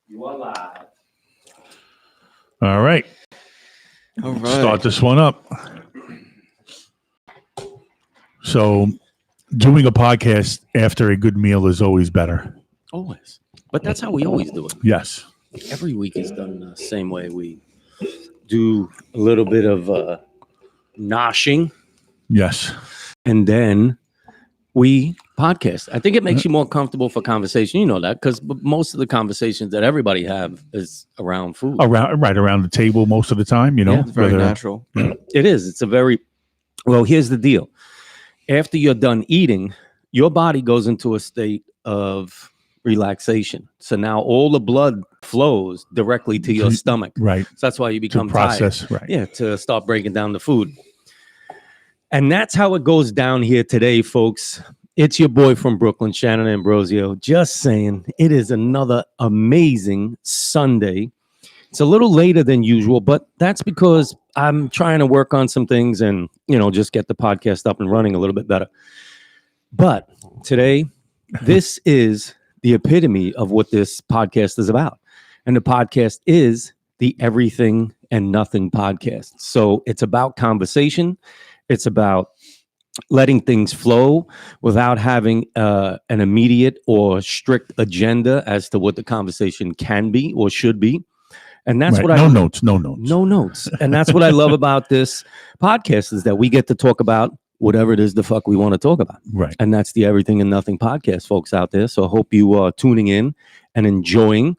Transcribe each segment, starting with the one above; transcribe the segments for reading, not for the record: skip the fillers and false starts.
You are live. All right. All right. Start this one up. So, doing a podcast after a good meal is always better. Always. But that's how we always do it. Yes. Every week is done the same way. We do a little bit of noshing, Yes. and then we podcast. I think it makes you more comfortable for conversation. You know that because most of the conversations that everybody have is around food. Around the table most of the time, you know. Yeah, It's very natural. It is. It's a very well. Here's the deal. After you're done eating, your body goes into a state of relaxation. So now all the blood flows directly to your stomach. Right. So that's why you become To process, tired. right. Yeah, to start breaking down the food. And that's how it goes down here today, folks. It's your boy from Brooklyn, Shannon Ambrosio, just saying it is another amazing Sunday. It's a little later than usual, but that's because I'm trying to work on some things and, just get the podcast up and running a little bit better. But today, this is the epitome of what this podcast is about. And the podcast is the Everything and Nothing podcast. So it's about conversation. It's about letting things flow without having an immediate or strict agenda as to what the conversation can be or should be. And that's what no notes. And that's what I love about this podcast is that we get to talk about whatever it is the fuck we want to talk about. Right. And that's the Everything and Nothing podcast, folks out there. So I hope you are tuning in and enjoying.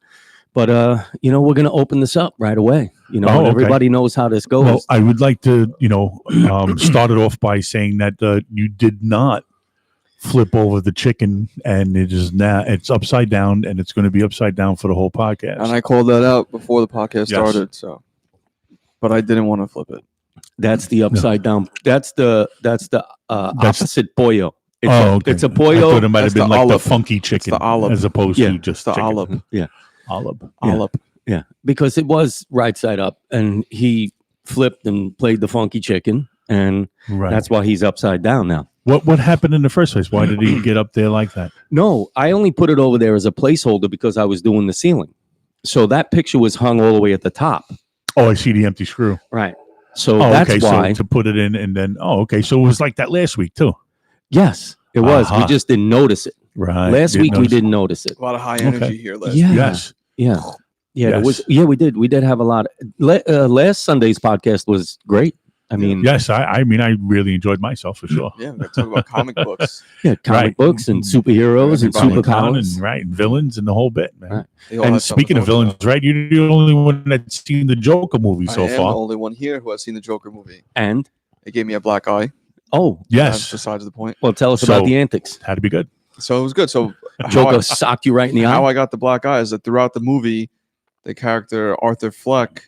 But, we're going to open this up right away. Okay. Everybody knows how this goes. Well, I would like to, start it off by saying that you did not flip over the chicken, and it's upside down, and it's going to be upside down for the whole podcast. And I called that out before the podcast started. So, but I didn't want to flip it. That's the upside down. That's the opposite pollo. Okay. It's a pollo. I thought it might have been the like olive. the funky chicken, as opposed to just the chicken. olive. Yeah. Olive. Olive. Yeah, because it was right side up, and he flipped and played the funky chicken, and that's why he's upside down now. What happened in the first place? Why did he get up there like that? No, I only put it over there as a placeholder because I was doing the ceiling. So that picture was hung all the way at the top. Oh, I see the empty screw. Right. So that's why. So to put it in and then, so it was like that last week too. Yes, it was. We just didn't notice it. Right. Last week we didn't notice it. A lot of high energy here last Yeah. week. Yes. Yeah. Yeah. Yes. It was. Yeah, we did. We did have a lot. Last Sunday's podcast was great. I mean, yes, I mean, I really enjoyed myself for sure. Yeah, we're talking about comic books. yeah, comic books and superheroes and Everybody superpowers. And villains and the whole bit, man. Right. They all And have something speaking to of talk villains, about. right? You're the only one that's seen the Joker movie so I am far. the only one here who has seen the Joker movie. And It gave me a black eye. oh, That's Yes, besides the point. well, tell us So- about the antics. had to be good. So it was good. So Joker socked you right in the how eye. I got the black eye is that throughout the movie, the character Arthur Fleck,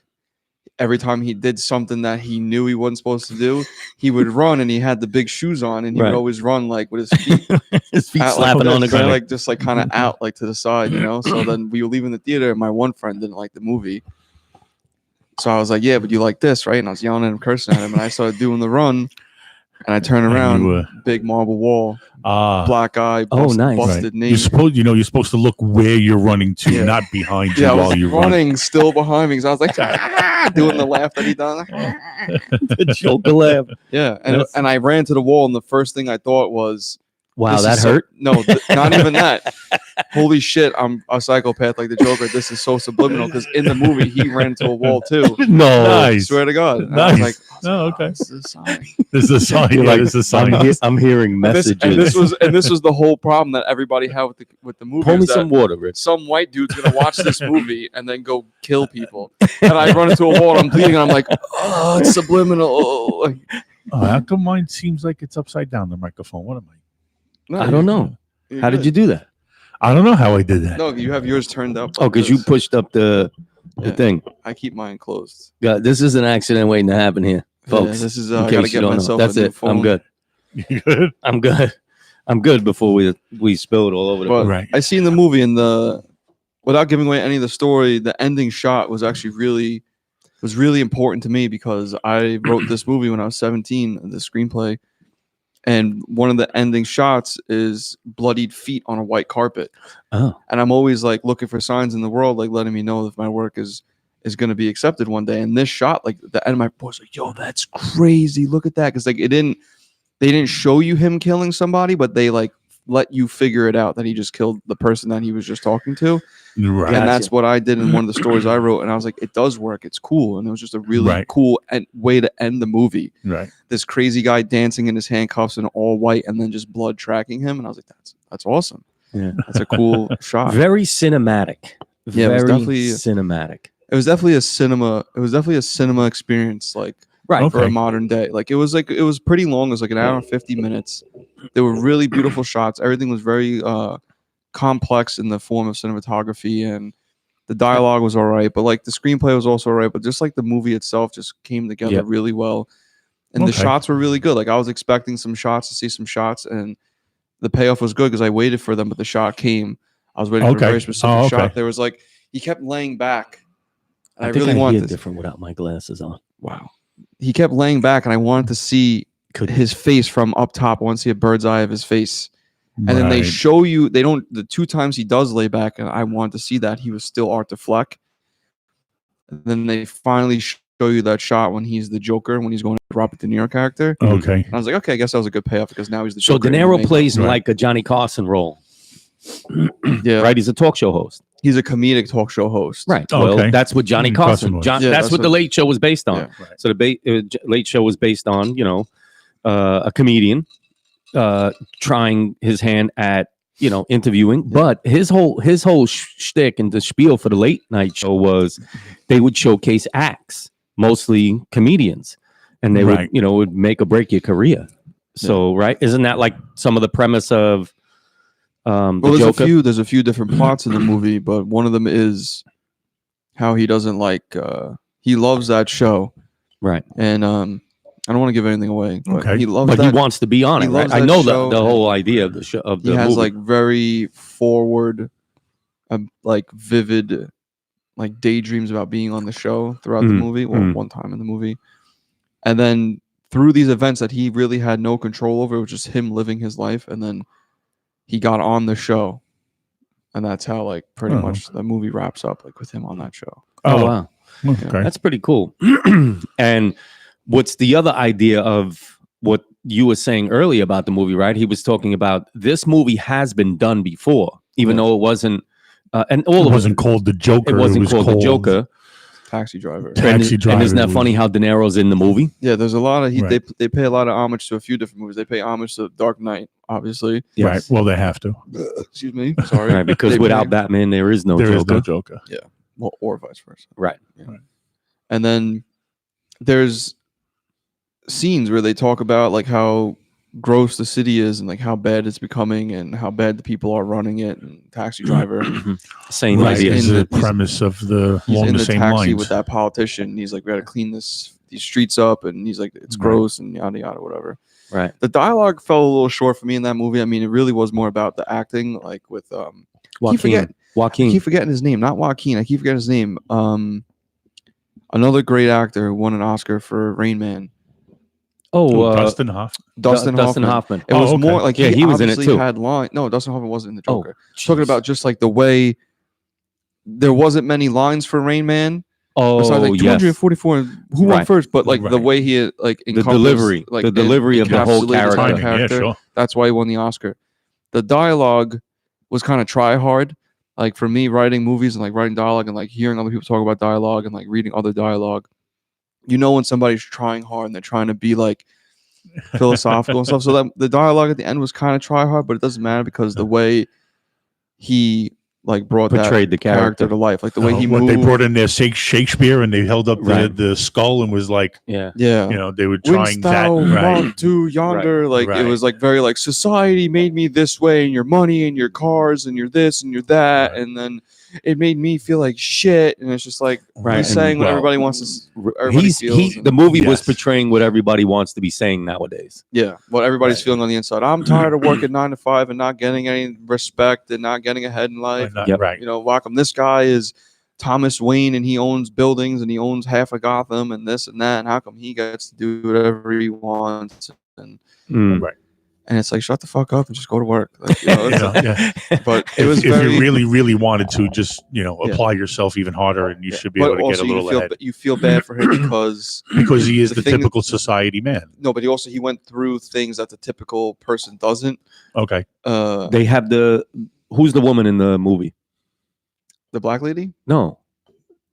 every time he did something that he knew he wasn't supposed to do, he would run, and he had the big shoes on, and he Right. would always run like with his feet His feet out, slapping like, on the this, ground. like just like kind of out, like to the side, So then we were leaving the theater, and my one friend didn't like the movie, so I was like, "Yeah, but you like this, right?" And I was yelling at him, cursing at him, and I started doing the run, and I turned And around, you were- big marble wall, Ah, black eye, Oh, nice. busted right. knee. You're supposed to look where you're running to, Yeah. not behind you Yeah, I while was you run. running still behind me because I was like doing the laugh that he done. the Joker laugh. Yeah, and That's- and I ran to the wall, and the first thing I thought was, Wow, this that is so- hurt. No, not even that. Holy shit, I'm a psychopath like the Joker. This is so subliminal because in the movie he ran into a wall too. No. Nice. Swear to God. And I was Nice. like, Oh, okay. this is a sign. This is a sign. You're Yeah, like, this is a sign. I'm hearing And messages. this was the whole problem that everybody had with the movie. Pour me is that some water, Rich. some white dude's gonna watch this movie and then go kill people. And I run into a wall and I'm bleeding and I'm like, oh, it's subliminal. Oh, like, How come mine seems like it's upside down, the microphone? What am I? no, I don't know. you're How did good. you do that? I don't know how I did that. No, you have yours turned up. Oh, like because you this. pushed up the Yeah. thing. I keep mine closed. Yeah, this is an accident waiting to happen here, folks. Yeah, this is in I gotta case you get don't know. myself That's a new it. phone. I'm good. You good? I'm good. I'm good before we spill it all over the But place. Right. I seen the movie and without giving away any of the story, the ending shot was actually really important to me because I wrote this movie when I was 17, the screenplay, And one of the ending shots is bloodied feet on a white carpet. Oh, And I'm always like looking for signs in the world, like letting me know if my work is going to be accepted one day. And this shot, like the end of my voice, like, yo, that's crazy. Look at that. Because like they didn't show you him killing somebody, but they like let you figure it out that he just killed the person that he was just talking to. Right. Gotcha. And that's what I did in one of the stories I wrote. And I was like, it does work. It's cool. And it was just a really cool way to end the movie. Right. This crazy guy dancing in his handcuffs and all white, and then just blood tracking him. And I was like, that's awesome. yeah. That's a cool shot. Very cinematic. Yeah, it was Very definitely- cinematic. It was definitely a cinema experience, like Right. for a modern day. Like it was pretty long. It was like an hour and 50 minutes. There were really beautiful shots. Everything was very complex in the form of cinematography, and the dialogue was all right, but like the screenplay was also all right, but just like the movie itself just came together really well. And the shots were really good. Like I was expecting some shots to see some shots, and the payoff was good because I waited for them, but the shot came. I was waiting for a very specific shot. There was like he kept laying back. And I think really wanted hear different without my glasses on. Wow. He kept laying back, and I wanted to see his face from up top. I want to see a bird's eye of his face. And then they show you, the 2 times he does lay back, and I wanted to see that he was still Art Fleck. And then they finally show you that shot when he's the Joker, when he's going to Robert De Niro character. Okay. And I was like, okay, I guess that was a good payoff because now he's the So Joker. De Niro plays like a Johnny Carson role. Yeah. Right? He's a talk show host. He's a comedic talk show host. Right. Well, that's what Johnny Carson. was. That's what the Late Show was based on. Yeah. Right. So the Late Show was based on, a comedian trying his hand at, interviewing. But his whole shtick and the spiel for the late night show was they would showcase acts, mostly comedians, and they would, would make or break your career. So, right, isn't that like some of the premise of the Joker? There's a few different plots in the movie, but one of them is how he doesn't he loves that show, right? And I don't want to give anything away, but he loves but that. He wants to be on it, right? I know the whole idea of the show. Of the he has movie. like very forward, like vivid, like daydreams about being on the show throughout the movie. Well, one time in the movie, and then through these events that he really had no control over, it was just him living his life, and then he got on the show, and that's how like pretty much the movie wraps up, like with him on that show. Oh wow, okay, that's pretty cool. And what's the other idea of what you were saying earlier about the movie, right? He was talking about this movie has been done before, even though it wasn't, and all it of wasn't called the Joker. It wasn't called the Joker. Taxi Driver. And isn't that funny how De Niro's in the movie? Yeah, there's a lot of they pay a lot of homage to a few different movies. They pay homage to Dark Knight, obviously. Yes. Right. Well, they have to. Excuse me. Sorry. Right, because without Batman, there is no Joker. Yeah. Well, or vice versa. Right. Yeah. Right. And then there's scenes where they talk about like how gross the city is and like how bad it's becoming and how bad the people are running it. And Taxi Driver, same idea. Is the premise of along in the the same taxi lines with that politician. And he's like, we got to clean these streets up, and he's like, it's gross and yada yada whatever. Right. The dialogue fell a little short for me in that movie. I mean, it really was more about the acting, like with Joaquin. I keep forgetting his name. Not Joaquin. I keep forgetting his name. Another great actor who won an Oscar for Rain Man. Dustin Hoffman. Dustin Hoffman. It was more like he was in it too. Had line. No, Dustin Hoffman wasn't in the Joker. Talking about just like the way there wasn't many lines for Rain Man. Oh, so like 244. Who won first? But like the way he like the delivery, like the delivery of the whole character. Yeah, sure. That's why he won the Oscar. The dialogue was kind of try hard. Like for me, writing movies and like writing dialogue and like hearing other people talk about dialogue and like reading other dialogue, when somebody's trying hard and they're trying to be like philosophical and stuff. So that the dialogue at the end was kind of try hard, but it doesn't matter because the way he like portrayed the character to life, like the way he what moved. They brought in their Shakespeare and they held up the skull and was like, yeah, they were trying that right to yonder, like it was like very like society made me this way, and your money and your cars and your this and your that, and then it made me feel like shit, and it's just like he's saying what everybody wants to. The movie was portraying what everybody wants to be saying nowadays. Yeah, what everybody's feeling on the inside. I'm tired of working 9 to 5 and not getting any respect and not getting ahead in life. Right. Welcome. This guy is Thomas Wayne and he owns buildings and he owns half of Gotham and this and that. And how come he gets to do whatever he wants? And And it's like, shut the fuck up and just go to work. Like, you know, but it if, was if very, you really, really wanted to, just Yeah. apply yourself even harder, and you yeah. should be But able to get also a little ahead. you feel bad for him because Because he is the the thing- typical society man. no, but he went through things that the typical person doesn't. Okay. They have who's the woman in the movie? The black lady, No,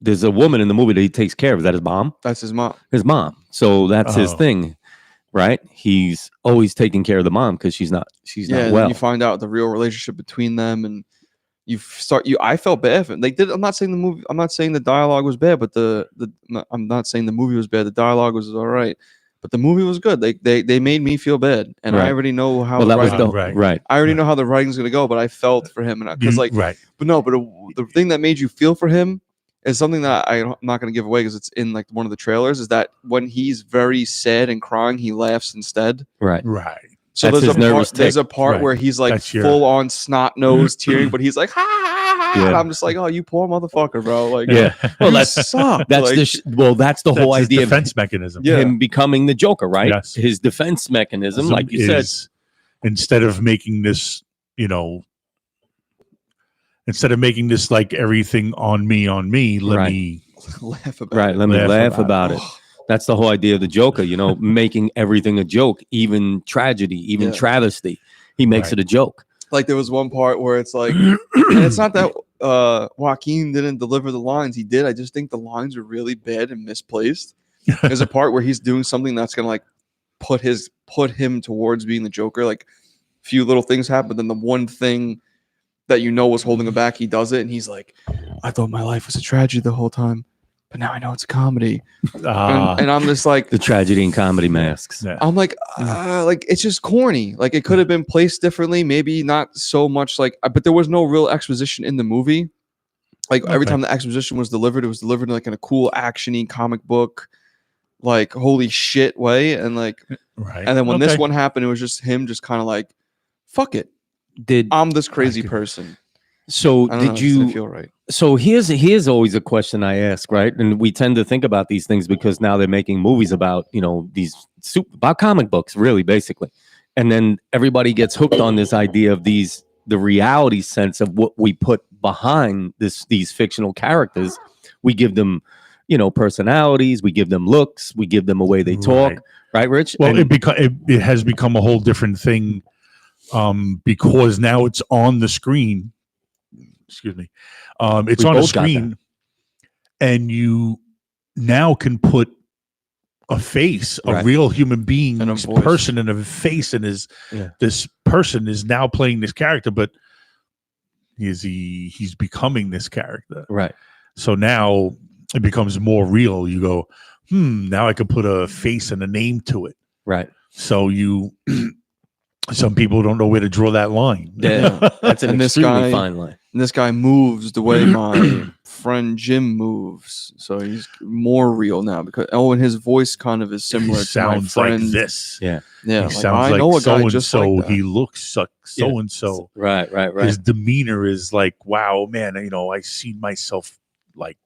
there's a woman in the movie that he takes care of. Is that his mom? that's his mom. His mom. So that's his Oh. thing, right? He's always taking care of the mom because she's not Yeah, not and well. then you find out the real relationship between them, and I felt bad for him. I'm not saying the movie. I'm not saying the dialogue was bad, but I'm not saying the movie was bad. The dialogue was all right, but the movie was good. They made me feel bad, and I Right. already know how. Well, the that was writing, the Right. I already know how the writing's gonna go, but I felt for him, and because like, right. but the thing that made you feel for him is something that I'm not gonna give away because it's in like one of the trailers. Is that when he's very sad and crying, he laughs instead. Right. Right. So That's his nervous there's a part Right. where he's like That's your- full on snot nose tearing, but he's like ha ha ha, Yeah. and I'm just like, oh, you poor motherfucker, bro. Like, Yeah. Well, you that's suck. that's like, that's the whole That's his idea of defense mechanism. Yeah. him becoming the Joker, right? Yes. His defense mechanism, like you said. is, instead of making this, instead of making this like everything on me, let Right. me laugh about Right. it. Let me Laugh laugh about about it. That's the whole idea of the Joker, making everything a joke, even tragedy, even Yeah. travesty. He makes Right. it a joke. Like there was one part where it's like, and it's not that Joaquin didn't deliver the lines. He did. I just think the lines are really bad and misplaced. There's a part where he's doing something that's gonna like put him towards being the Joker. Like a few little things happen, but then the one thing that was holding him back, he does it, and he's like, I thought my life was a tragedy the whole time, but now I know it's a comedy. And I'm just like, The tragedy and comedy masks. yeah. I'm like, it's just corny. Like it could have been placed differently, maybe not so much like, but there was no real exposition in the movie. Like every Okay. time the exposition was delivered, it was delivered like in a cool actiony comic book, like holy shit way. And like, Right. and then when this Okay. one happened, it was just him, just kind of like, fuck it, Did I'm this crazy could- person. so? I don't know, Did it just didn't you? feel right? So here's always a question I ask, right? And we tend to think about these things because now they're making movies about about comic books, really, basically, and then everybody gets hooked on this idea of the reality sense of what we put behind these fictional characters. We give them, personalities, we give them looks, we give them a way they talk, right, Rich? Well, And- it has become a whole different thing because now it's on the screen. Excuse me. It's We on a both got screen, and you now can put a face, a Right. real human being, And a voice. person, and a face, and this person is now playing this character, but he's becoming this character. right. So now it becomes more real. You go, now I can put a face and a name to it. Right. So some people don't know where to draw that line. Yeah, that's an And this extremely guy- fine line. And this guy moves the way my friend Jim moves, so he's more real now because and his voice kind of is similar He to my sounds like friend. this. Yeah. Yeah, He like, sounds I like know a so guy and just so. like that. He looks like so and so. Right. His demeanor is like, wow, man. I see myself like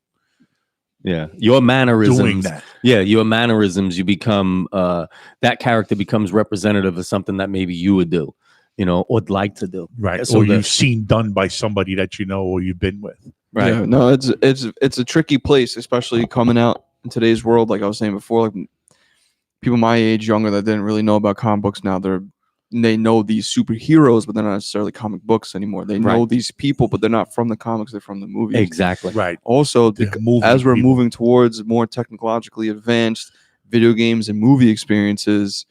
Yeah. Your mannerisms. doing that. Yeah, your mannerisms, you become that character becomes representative of something that maybe you would do, or would like to do. Right. So or the- you've seen done by somebody that you know or you've been with. Right. Yeah, no, it's a tricky place, especially coming out in today's world. Like I was saying before, like people my age, younger, that didn't really know about comic books now, they know these superheroes, but they're not necessarily comic books anymore. They know Right. these people, but they're not from the comics; they're from the movies. Exactly. Right. Also, The movie as we're people. moving towards more technologically advanced video games and movie experiences,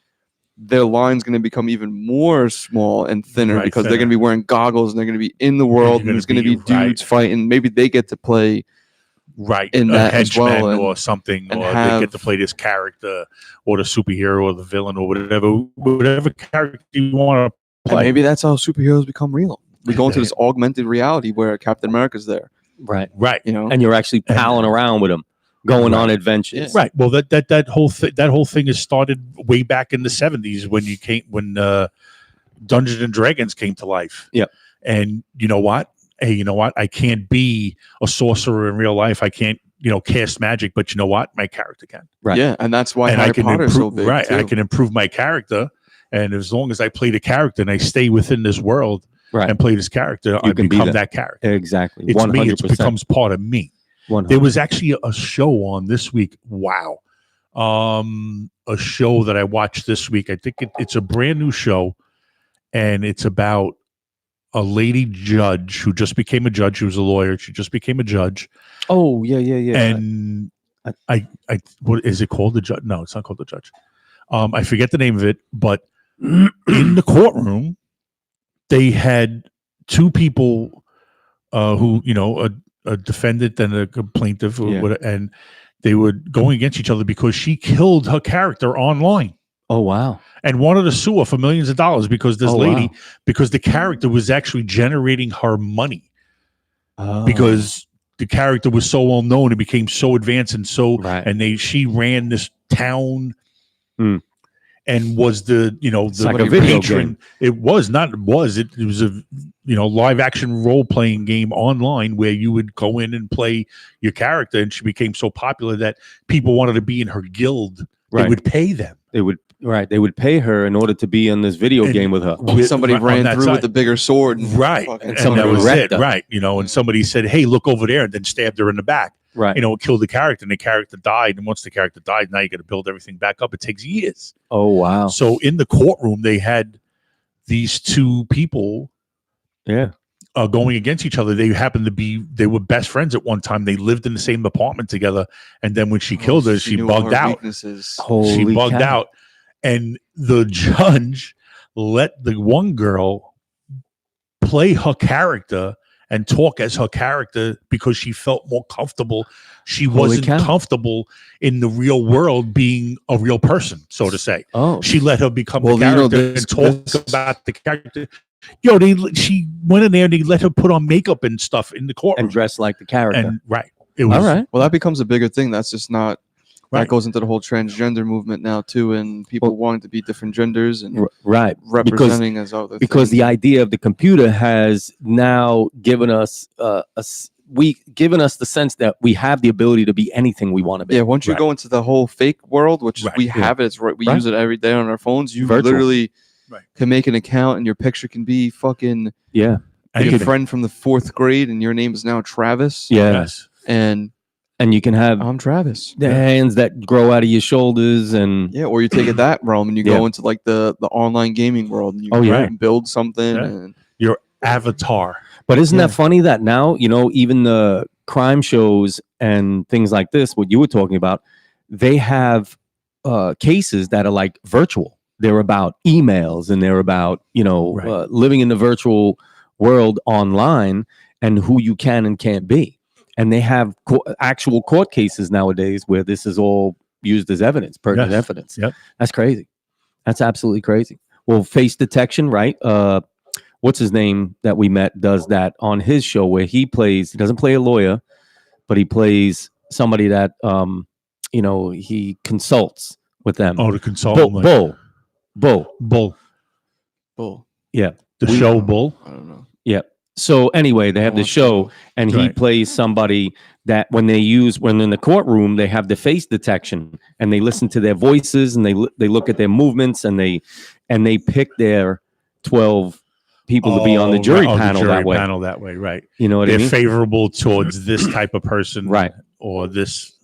their line's going to become even more small and thinner Right, because they're thinner. going to be wearing goggles and they're going to be in the world and gonna there's going to be be- right. dudes fighting. Maybe they get to play Right. in a that as well, henchman and- or something, and or they have- get to play this character or the superhero or the villain or whatever character you want to And play. maybe that's how superheroes become real. We go into this augmented reality where Captain America's there, Right. Right. And you're actually palling around with them, going on adventures. Yeah. Right. Well, that whole thing has started way back in the 70s when Dungeons and Dragons came to life. Yep. And you know what? Hey, you know what? I can't be a sorcerer in real life. I can't, cast magic, but you know what? My character can. Right. Yeah, and that's why And I Harry can Potter's so improve. big. Right. I too. can improve my character, And as long as I play the character and I stay within this world Right. and play this character, I can be become that. that character. Exactly. It's 100%. me. It becomes part of me. 100%. There was actually a show on this week. Wow. A show that I watched this week. I think it's a brand new show, and it's about a lady judge who just became a judge. She was a lawyer. She just became a judge. Oh, yeah. And I what is it called? The Judge? No, it's not called The Judge. I forget the name of it, but in the courtroom, they had two people who, a defendant and a plaintiff, and they were going against each other because she killed her character online. Oh, wow. And wanted to sue her for millions of dollars because this lady, because the character was actually generating her money. Because the character was so well known, it became so advanced and so, and she ran this town and was the, like a video game. It was a, live action role playing game online where you would go in and play your character, and she became so popular that people wanted to be in her guild. They would pay them. They would pay her in order to be in this video game with her. Somebody ran through with a bigger sword. And and somebody that was it. her. Right. And somebody said, "Hey, look over there," and then stabbed her in the back. Right. It killed the character, and the character died. And once the character died, now you got to build everything back up. It takes years. Oh, wow. So in the courtroom, they had these two people going against each other. They happened to they were best friends at one time. They lived in the same apartment together. And then when she killed her, she bugged out. She bugged out. And the judge let the one girl play her character and talk as her character because she felt more comfortable. She wasn't comfortable in the real world being a real person, so to say. Oh, she let her become the character and talk about the character. She went in there and they let her put on makeup and stuff in the courtroom and dress like the character. And it was all right. Well, that becomes a bigger thing. That's just not. That goes into the whole transgender movement now too, and people wanting to be different genders and representing as other. Because the idea of the computer has now given us the sense that we have the ability to be anything we want to be. Yeah, once you go into the whole fake world, which we have it, we use it every day on our phones. You literally can make an account, and your picture can be fucking your friend from the 4th grade, and your name is now Travis. Yes, and you can have I'm Travis. The hands that grow out of your shoulders, and or you take it that realm and you go into like the online gaming world, and you build something and your avatar. But isn't that funny that now, even the crime shows and things like this, what you were talking about, they have cases that are like virtual. They're about emails, and they're about, living in the virtual world online and who you can and can't be. And they have actual court cases nowadays where this is all used as evidence, pertinent evidence. Yep. That's crazy. That's absolutely crazy. Well, face detection, right? What's his name that we met does that on his show where he doesn't play a lawyer, but he plays somebody that, he consults with them. Oh, the consultant. Bull. Yeah. The show Bull? I don't know. Yeah. So anyway, they have the show, and he plays somebody that when in the courtroom, they have the face detection, and they listen to their voices, and they look at their movements, and they pick their 12 people to be on the jury panel that way. Right. You know what I mean? They're favorable towards this type of person, right? Or this.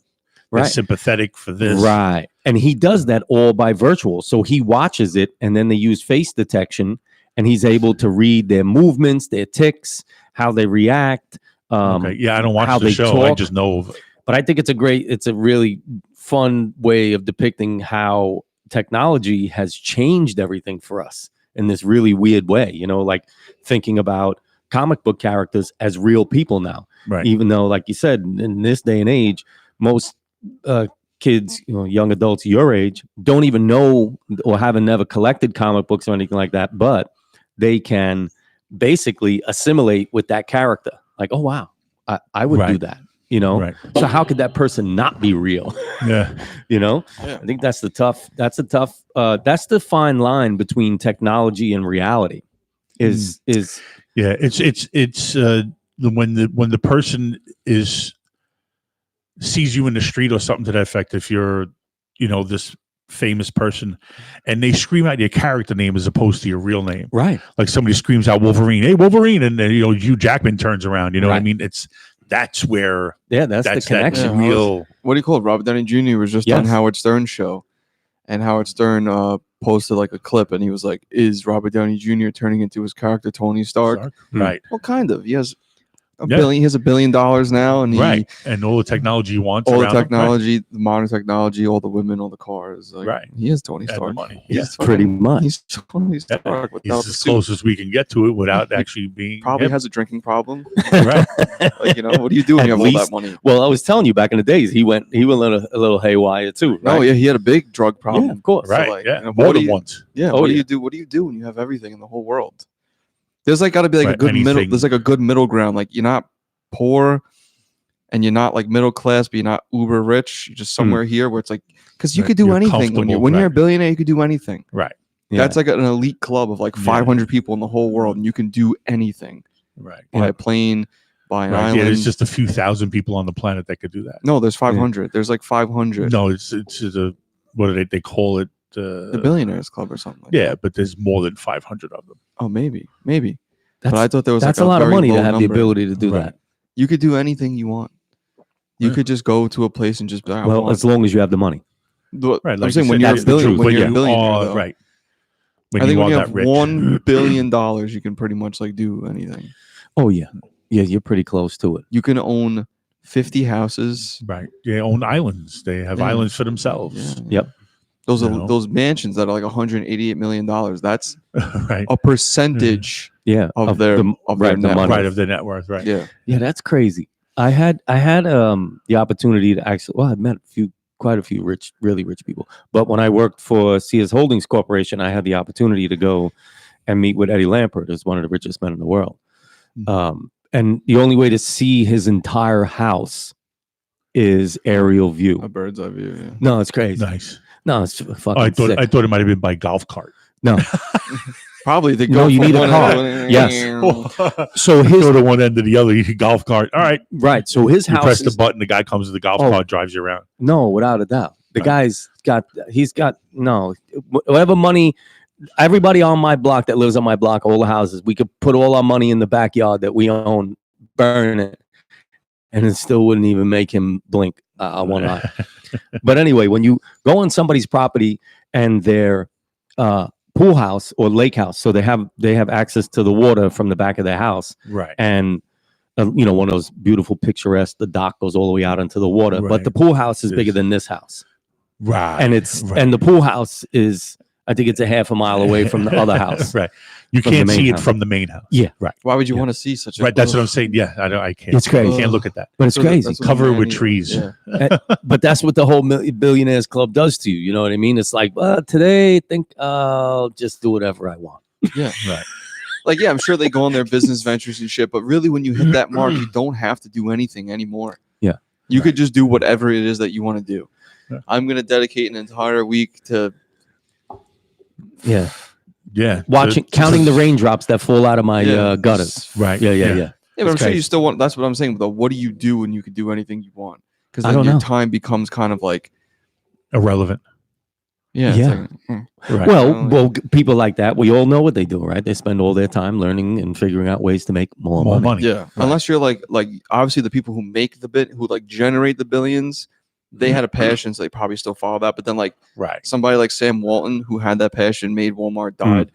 Right. Sympathetic for this. Right. And he does that all by virtual. So he watches it, and then they use face detection, and he's able to read their movements, their tics, how they react. Yeah, I don't watch the show. I just know of it. But I think it's a really fun way of depicting how technology has changed everything for us in this really weird way. Like thinking about comic book characters as real people now. Right. Even though, like you said, in this day and age, most kids, young adults your age, don't even know or haven't never collected comic books or anything like that, but they can basically assimilate with that character. Like, oh wow, I would do that. Right. So how could that person not be real? Yeah. I think that's the fine line between technology and reality is it's when the person sees you in the street or something to that effect. If you're, this famous person, and they scream out your character name as opposed to your real name. Right. Like somebody screams out Wolverine, hey Wolverine, and then Hugh Jackman turns around. You know what I Right. mean? That's where That's the connection. Yeah. real. What do you call it? Robert Downey Jr. was just on Yes. Howard Stern's show, and Howard Stern posted like a clip, and he was like, "Is Robert Downey Jr. turning into his character Tony Stark?" Right. Well, kind of. He has a Yeah. billion. He has $1 billion now, and Right. And all the technology he wants. all the around him, technology, the modern technology, all the women, all the cars. Like, Right. He is Tony and the Stark. money. He's Yeah. Pretty fucking- much. He's Tony Stark without He's the as suit. close as we can get to it without actually being. Probably him. has a drinking problem. Right. Like, what do you do when At you have all least- that money? Well, I was telling you back in the days, he went a little haywire too. Right? No, yeah, he had a big drug problem. Yeah, of course. So, Right. like, Yeah. what More do than you- once. Yeah. Oh, What do yeah. you do? What do you do when you have everything in the whole world? There's like got to be like a Right, good middle. anything. There's like a good middle ground. Like you're not poor, and you're not like middle class, but you're not uber rich. You're just somewhere here where it's like because you Right, could do you're anything when you're comfortable, a right. billionaire. You could do anything. Right. Yeah. That's like an elite club of like Yeah. 500 people in the whole world, and you can do anything. Right. Buy a plane, buy an Right. island. Yeah. There's just a few thousand people on the planet that could do that. no, there's 500. There's like 500. No, it's a what do they call it? The billionaires club or something. Like Yeah, that. but there's more than 500 of them. Oh, maybe. But That's, I thought there was that's like a lot of very money to low have the number. ability to do Right. that. You could do anything you want. You Yeah. could just go to a place and just be like, I Well, want- as long as you have the money. Right. I'm Like saying you when said, you're that's a the billion, truth. when you're a billionaire, are though. right. When I think when you are have that rich. $1 billion, you can pretty much like do anything. Oh yeah, yeah, you're pretty close to it. You can own 50 houses. Right. They own islands. They have Yeah. islands for themselves. Yeah. Yep. Those You are know? those mansions that are like $188 million. That's right. a percentage Yeah, of their the, of their right, the net money. Right. Of their net worth. Right. Yeah. Yeah, that's crazy. I had the opportunity to actually. Well, I met quite a few really rich people. But when I worked for Sears Holdings Corporation, I had the opportunity to go and meet with Eddie Lampert, as one of the richest men in the world. And the only way to see his entire house is aerial view. A bird's eye view. Yeah. No, it's crazy. Nice. No, it's fucking Oh, I sick. thought it might have been by golf cart. No, Probably they No, go you from need a one car. end- Yes. so his Go to one end to the other. You need golf cart. All right. right. So his You house press the is, button. The guy comes with the golf Oh. cart, drives you around. no, without a doubt. The Right. guy's got. He's got no. Whatever money. Everybody on my block that lives on my block, all the houses, we could put all our money in the backyard that we own, burn it, and it still wouldn't even make him blink one eye. But anyway, when you go on somebody's property and their pool house or lake house, so they have access to the water from the back of their house, Right. and one of those beautiful picturesque. The dock goes all the way out into the water, but Right. the pool house is It bigger is. than this house, Right. and it's right. and the pool house is. I think it's a half a mile away from the other house. Right. You From the can't main see it house. from the main house. Yeah. Right. Why would you Yeah. want to see such a Right. That's what I'm saying. Yeah. I can't. It's crazy. I can't look at that. But it's So crazy. that's what Cover it I'm with saying. trees. Yeah. But that's what the whole billionaires club does to you. You know what I mean? It's like, well, today I think I'll just do whatever I want. Yeah. Right. Like, yeah, I'm sure they go on their business ventures and shit, but really when you hit that mark, you don't have to do anything anymore. Yeah. You could just do whatever it is that you want to do. Yeah. I'm going to dedicate an entire week to Yeah. Yeah. Counting the raindrops that fall out of my Yeah. gutters. Right. Yeah. Yeah, but I'm It's sure you crazy. still want. That's what I'm saying. Though, what do you do when you could do anything you want? Because I then don't your know. time becomes kind of like, Irrelevant. yeah, it's Yeah. like, Right. Well, people like that, we all know what they do, right? They spend all their time learning and figuring out ways to make more More money. money. yeah. Unless you're like obviously the people who make the bit, who like generate the billions, they had a passion, so they probably still follow that. But then like Right. somebody like Sam Walton, who had that passion, made Walmart, Mm. died.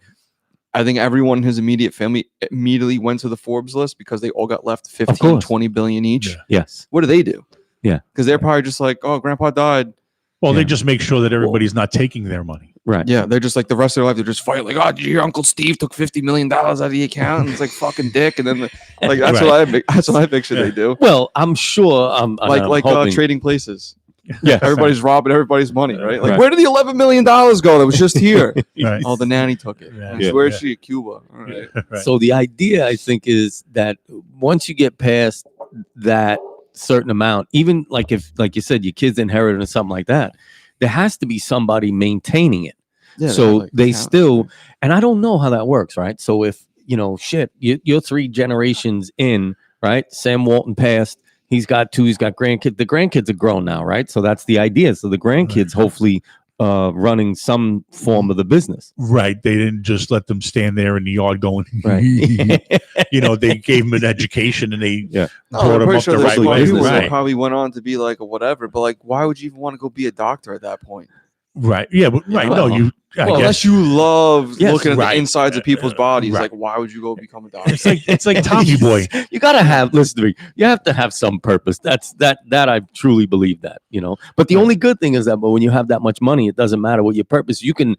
I think everyone in his immediate family immediately went to the Forbes list because they all got left 15, course. 20 billion each. Yeah. Yes. What do they do? Yeah. Because they're probably just like, oh, grandpa died. Well, Yeah. they just make sure that everybody's not taking their money. Right. Yeah, they're just like the rest of their life. They're just fighting like, oh, your Uncle Steve took $50 million out of the account, and it's like fucking dick. And then like that's what I picture they do. Well, I'm sure. Like hoping, trading places. Yeah. Everybody's robbing everybody's money, right? Like, Right. where did the $11 million go? That was just here. Right. Oh, the nanny took it. Yeah. Yeah. Where's she? Cuba. All right. Right. So the idea, I think, is that once you get past that certain amount, even like if, like you said, your kids inherit or something like that, there has to be somebody maintaining it. Yeah, So like they account- still, and I don't know how that works, right? So if, you're 3 generations in, right? Sam Walton passed. He's got 2, he's got grandkids. The grandkids are grown now, right? So that's the idea. So the grandkids hopefully running some form of the business. Right. They didn't just let them stand there in the yard going, Right. you know, they gave them an education and they Yeah. brought them up the there's right smart way. people that Right. probably went on to be like a whatever, but like, why would you even want to go be a doctor at that point? Right. Yeah. But, right. Well, No, I Well, guess unless you love Yes, looking at right. the insides of people's bodies, Right. like why would you go become a doctor? it's like Tommy Boy. You gotta have. Listen to me. You have to have some purpose. That I truly believe that. You know. But the only good thing is that, but when you have that much money, it doesn't matter what your purpose. You can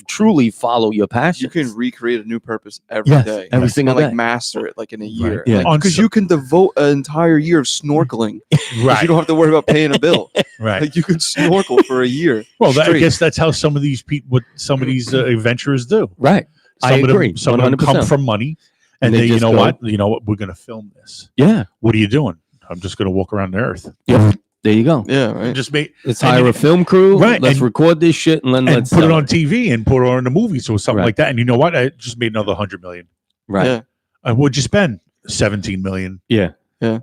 truly follow your passion. You can recreate a new purpose every day, every single and like day. master it like in a year. Yeah. Because you can devote an entire year of snorkeling. 'Cause Right. You don't have to worry about paying a bill. Right. Like you can snorkel for a year. Well, I straight. guess that's how some of these people, what some of these adventurers do. Right. Some I of agree. them, some of them come 100%. from money, And and they they, you just know go- what, we're going to film this. Yeah. What are you doing? I'm just going to walk around the earth. Yeah. There you go. Yeah, right. Just make Let's and hire you- a film crew. Right, Let's and- record this shit and then and let's put it sell on TV and put it on the movies or something Right. like that. And you know what? I just made another 100 million. Right. Yeah. What'd you spend? 17 million. Yeah.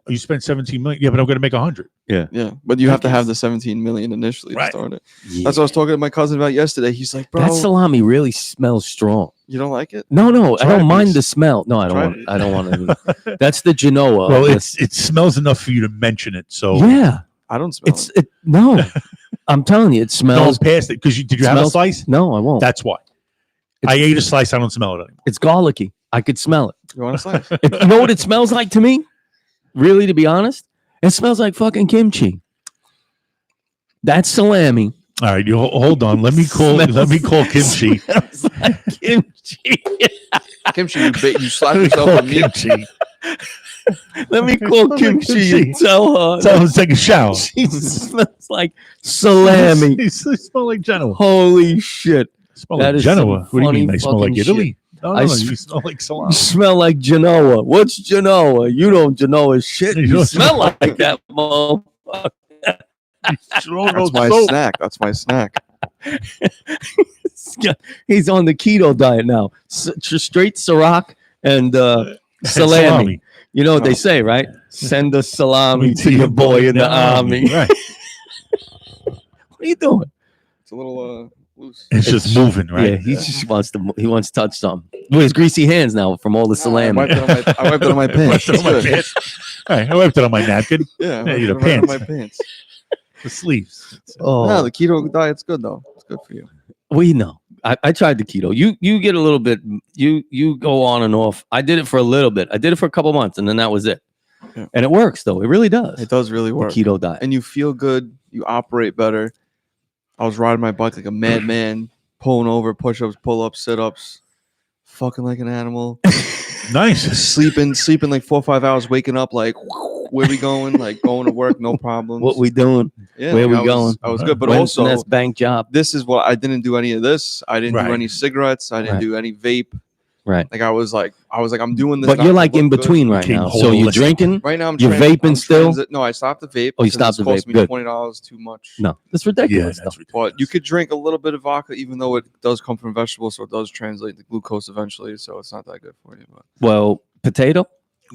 You spent 17 million. Yeah, but I'm going to make 100. Yeah. But you have to have the 17 million initially Right. to start it. Yeah. That's what I was talking to my cousin about yesterday. He's like, bro, That salami really smells strong. you don't like it? No, I Try don't it, mind please. the smell. No, I don't Try want. it. I don't want to. That's the Genoa. Well, That's- it smells enough for you to mention it. So yeah. I don't smell It's it. no. I'm telling you, it smells. don't pass it. Because did you have a smells- slice? No, I won't. That's why. I ate a slice. I don't smell it anymore. It's garlicky. I could smell it. You want a slice? You know what it smells like to me? Really, to be honest, it smells like fucking kimchi. That's salami. All right, you hold on. Let me call kimchi. Smells like kimchi. Kimchi, you slap yourself with meat. Kimchi. Let me call Smells like kimchi and kimchi. tell her. So let's take a shower. She smells like salami. You smell like Genoa. Holy shit. Smell That like is Genoa. some What do you mean? funny I smell like fucking Italy. No, I you s- smell like You salami. smell like Genoa. What's Genoa? You don't Genoa shit. You You don't smell smell like that, motherfucker. That's my snack. That's my snack. He's on the keto diet now. Straight Ciroc and salami. You know what they say, right? Send a salami to your boy in the army. Right. What are you doing? It's a little loose. It's just moving, right? Yeah, he just wants to. He wants to touch something with his greasy hands now from all the I salami. wiped it on my pants. I wiped it on my pants. All right, I wiped it on my napkin. Yeah, Yeah, I your wiped it right on pants. my pants. The sleeves. Oh, No, the keto diet's good though. It's good for you. we know. I tried the keto. You get a little bit. You go on and off. I did it for a little bit. I did it for a couple months, and then that was it. Yeah. And it works though. It really does. It does really The work. keto diet. And you feel good. You operate better. I was riding my bike like a madman, pulling over, push-ups, pull-ups, sit-ups, fucking like an animal, Nice. sleeping like 4 or 5 hours, waking up like, where we going? Like going to work, no problems. What we doing? Yeah, where we I was- going? I was good, but When's the also next bank job? this is what I didn't do any of this. I didn't Right. do any cigarettes. I didn't Right. do any vape. Right. Like I was like, I'm doing this. But not you're to like look in good. between right Became now. So you're holistic. drinking. Right now, I'm You're vaping I'm still? No, I stopped the vape. Oh, you because stopped it's the vape. cost me Good. $20 too much. No, that's Yeah, ridiculous. that's though. ridiculous. But you could drink a little bit of vodka, even though it does come from vegetables, so it does translate to glucose eventually. So it's not that good for you. But Well, potato.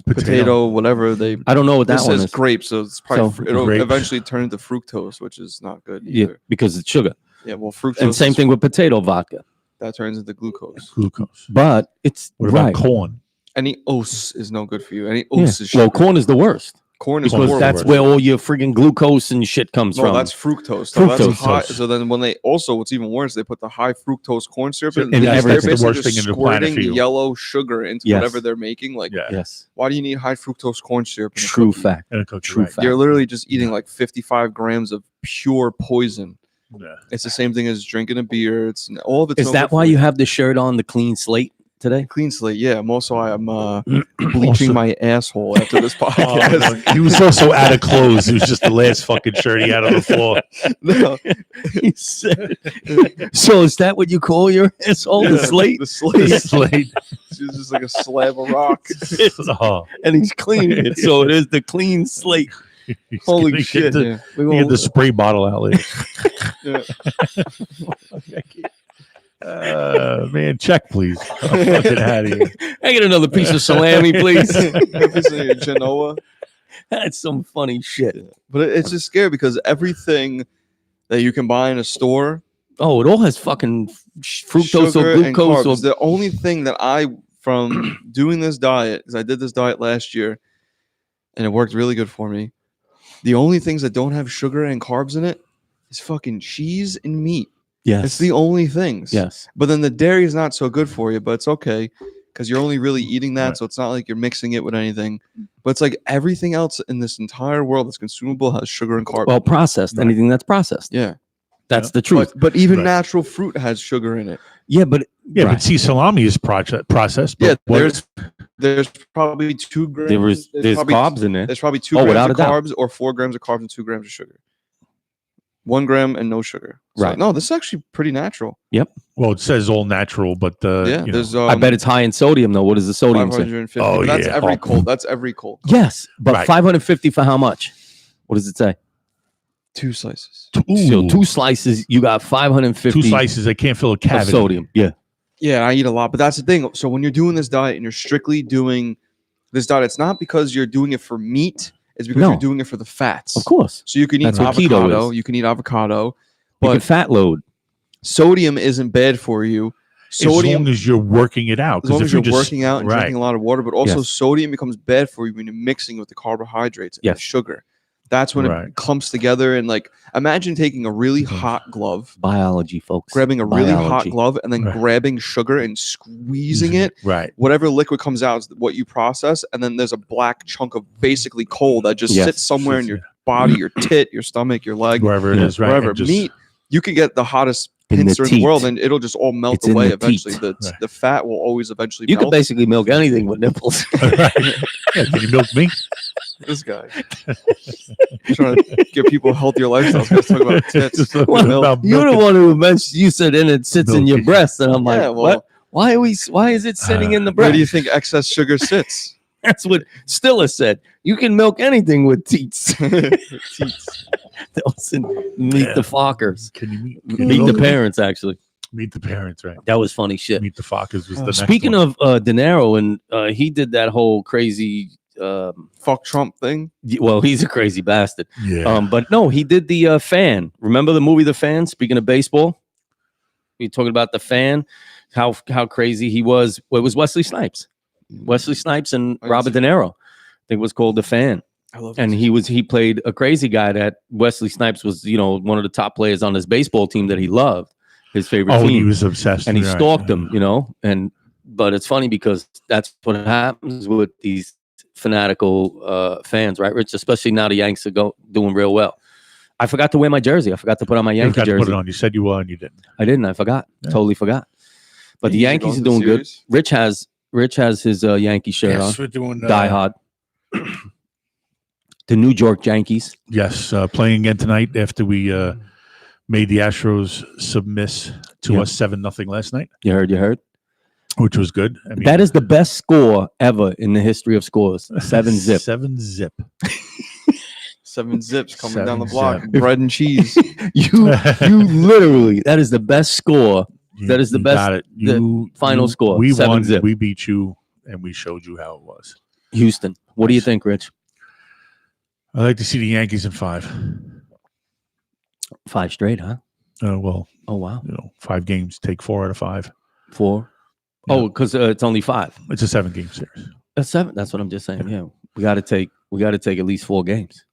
potato, whatever they. I don't know what that This one says is. grape, so it's probably So, it'll grapes. eventually turn into fructose, which is not good Yeah, either. because it's sugar. Yeah, well, fructose. And same is- thing with potato vodka. that turns into glucose. Glucose. But it's What about right. corn? Any os is no good for you. Any Yeah. os is Well, sugar. corn is the worst Corn is because horrible. that's where all your friggin' glucose and shit comes No, from. that's fructose. So, that's Fructose. high, so then when they also, what's even worse, they put the high fructose corn syrup in. And they're that's the basically worst just thing in the planet squirting for you. yellow sugar into Yes. whatever they're making. Like, Yeah. Yes, why do you need high fructose corn syrup? In a true cookie? fact. And a cookie, True right. fact. You're literally just eating like 55 grams of pure poison. Yeah. It's the same thing as drinking a beer. It's all of it's. Is no that good why for you have the shirt on, the clean slate today? clean slate? Yeah. I'm also I'm Also- bleaching my asshole after this Oh, podcast. no. He was also out of clothes. It was just the last fucking shirt he had on the floor. No. He said. So is that what you call your asshole? The Yeah, slate? The slate. Slate. It's just like a slab of rock. Oh, And he's cleaning it. So it is the clean slate. he's Holy gonna get shit. The, Yeah. We he gonna- had the spray bottle out later. Yeah. Man, check, please. I'm fucking out of here. I get another piece of salami, please. Genoa. That's some funny shit. But it's just scary because everything that you can buy in a store. Oh, it all has fucking fructose Sugar or and glucose. carbs. The only thing that from doing this diet, because I did this diet last year, and it worked really good for me. The only things that don't have sugar and carbs in it is fucking cheese and meat. Yes. It's the only things. Yes. But then the dairy is not so good for you, but it's okay because you're only really eating that. Right. So it's not like you're mixing it with anything. But it's like everything else in this entire world that's consumable has sugar and carbs. Well, processed. Right. Anything that's processed. Yeah. That's the truth. But even Right. natural fruit has sugar in it. Yeah, but Yeah, right. but see, salami is processed. Yeah, But there's probably 2 grams. there's probably carbs in there. There's probably 2 Oh, grams without of a doubt. carbs or 4 grams of carbs and 2 grams of sugar. 1 gram and no sugar. So, Right. No, this is actually pretty natural. well, it says all natural, but Yeah. you There's know, I bet it's high in sodium though. What does the sodium say? 550. Oh, but that's yeah. every Oh. cold. That's every cold. Yes, but Right. 550 for how much? What does it say? 2 slices. So 2 slices, you got 550 2 slices. They can't fill a of cavity. sodium. Yeah. Yeah, I eat a lot, but that's the thing. So when you're doing this diet and you're strictly doing this diet, it's not because you're doing it for meat. It's because No. you're doing it for the fats. Of course. So you can eat That's what keto avocado. is. You can eat avocado, You can but fat load. sodium isn't bad for you. As long Sodium, as you're working it out. as long Because as if you're you're just working out and right, drinking a lot of water, but also Yes. sodium becomes bad for you when you're mixing with the carbohydrates and Yes. the sugar. That's when Right. it clumps together. And like, imagine taking a really hot glove, Biology, folks. grabbing a really hot Biology. glove, and then Right. grabbing sugar and squeezing it. right. Whatever liquid comes out is what you process, and then there's a black chunk of basically coal that just Yes. sits somewhere in Sits, your body, your tit, your stomach, your leg, Wherever it Yeah. is, right? wherever. and just- Meat, you can get the hottest In the pincer in the world, teat. and it'll just all melt It's in away the eventually. teat. The Right. the fat will always eventually You melt. could basically milk anything with nipples. right. Yeah, can you milk me? This guy trying to give people healthier lifestyles. Guys talking about tits. Just talking Well, about You're the milking. one who mentioned you said and it sits in your Milking. breast, and I'm like, Yeah, well, what? Why is it sitting in the Where breast? do you think excess sugar sits? That's what Stiller said. You can milk anything with teats. Teats. Listen, meet Yeah. the Fockers. Can you meet Meet the milk? parents, actually. Meet the parents, right? That was funny shit. Meet the Fockers was the next Speaking one. of De Niro, and he did that whole crazy. Fuck Trump thing. Well, he's a crazy bastard. Yeah. But no, he did the Fan. Remember the movie The Fan? Speaking of baseball, we talking about The Fan, how crazy he was. Well, it was Wesley Snipes and I Robert see. De Niro. I think it was called The Fan. I love And he played a crazy guy that Wesley Snipes was, one of the top players on his baseball team that he loved, his favorite Oh, team. he was obsessed. And he right. stalked him, but it's funny because that's what happens with these fanatical fans, right, Rich? Especially now the Yanks are doing real well. I forgot to wear my jersey. I forgot to put on my You Yankee forgot to jersey. put it on. You said you were and you didn't. I didn't. I forgot. Yeah. Totally forgot. But the You Yankees are going doing to the good. series? Rich has his Yankee shirt on. we're doing Die Hard. The New York Yankees. Yes, playing again tonight after we made the Astros submiss to Yeah. us 7-0 last night, You heard. which was good. I mean, That is the best score ever in the history of scores. 7-0. 7-zip. 7 zips coming down the 7 block. zip. Bread and cheese. You literally, that is the best score. That is the You best- got it. the final score, We 7-0. won. We beat you, and we showed you how it was. Houston. What do you think, Rich? I like to see the Yankees in 5. 5 straight, huh? Well, Oh, wow. 5 games, take 4 out of 5. 4. Yeah. Oh, because it's only 5. It's a 7-game series. That's 7. That's what I'm just saying. Yeah, we got to take at least 4 games.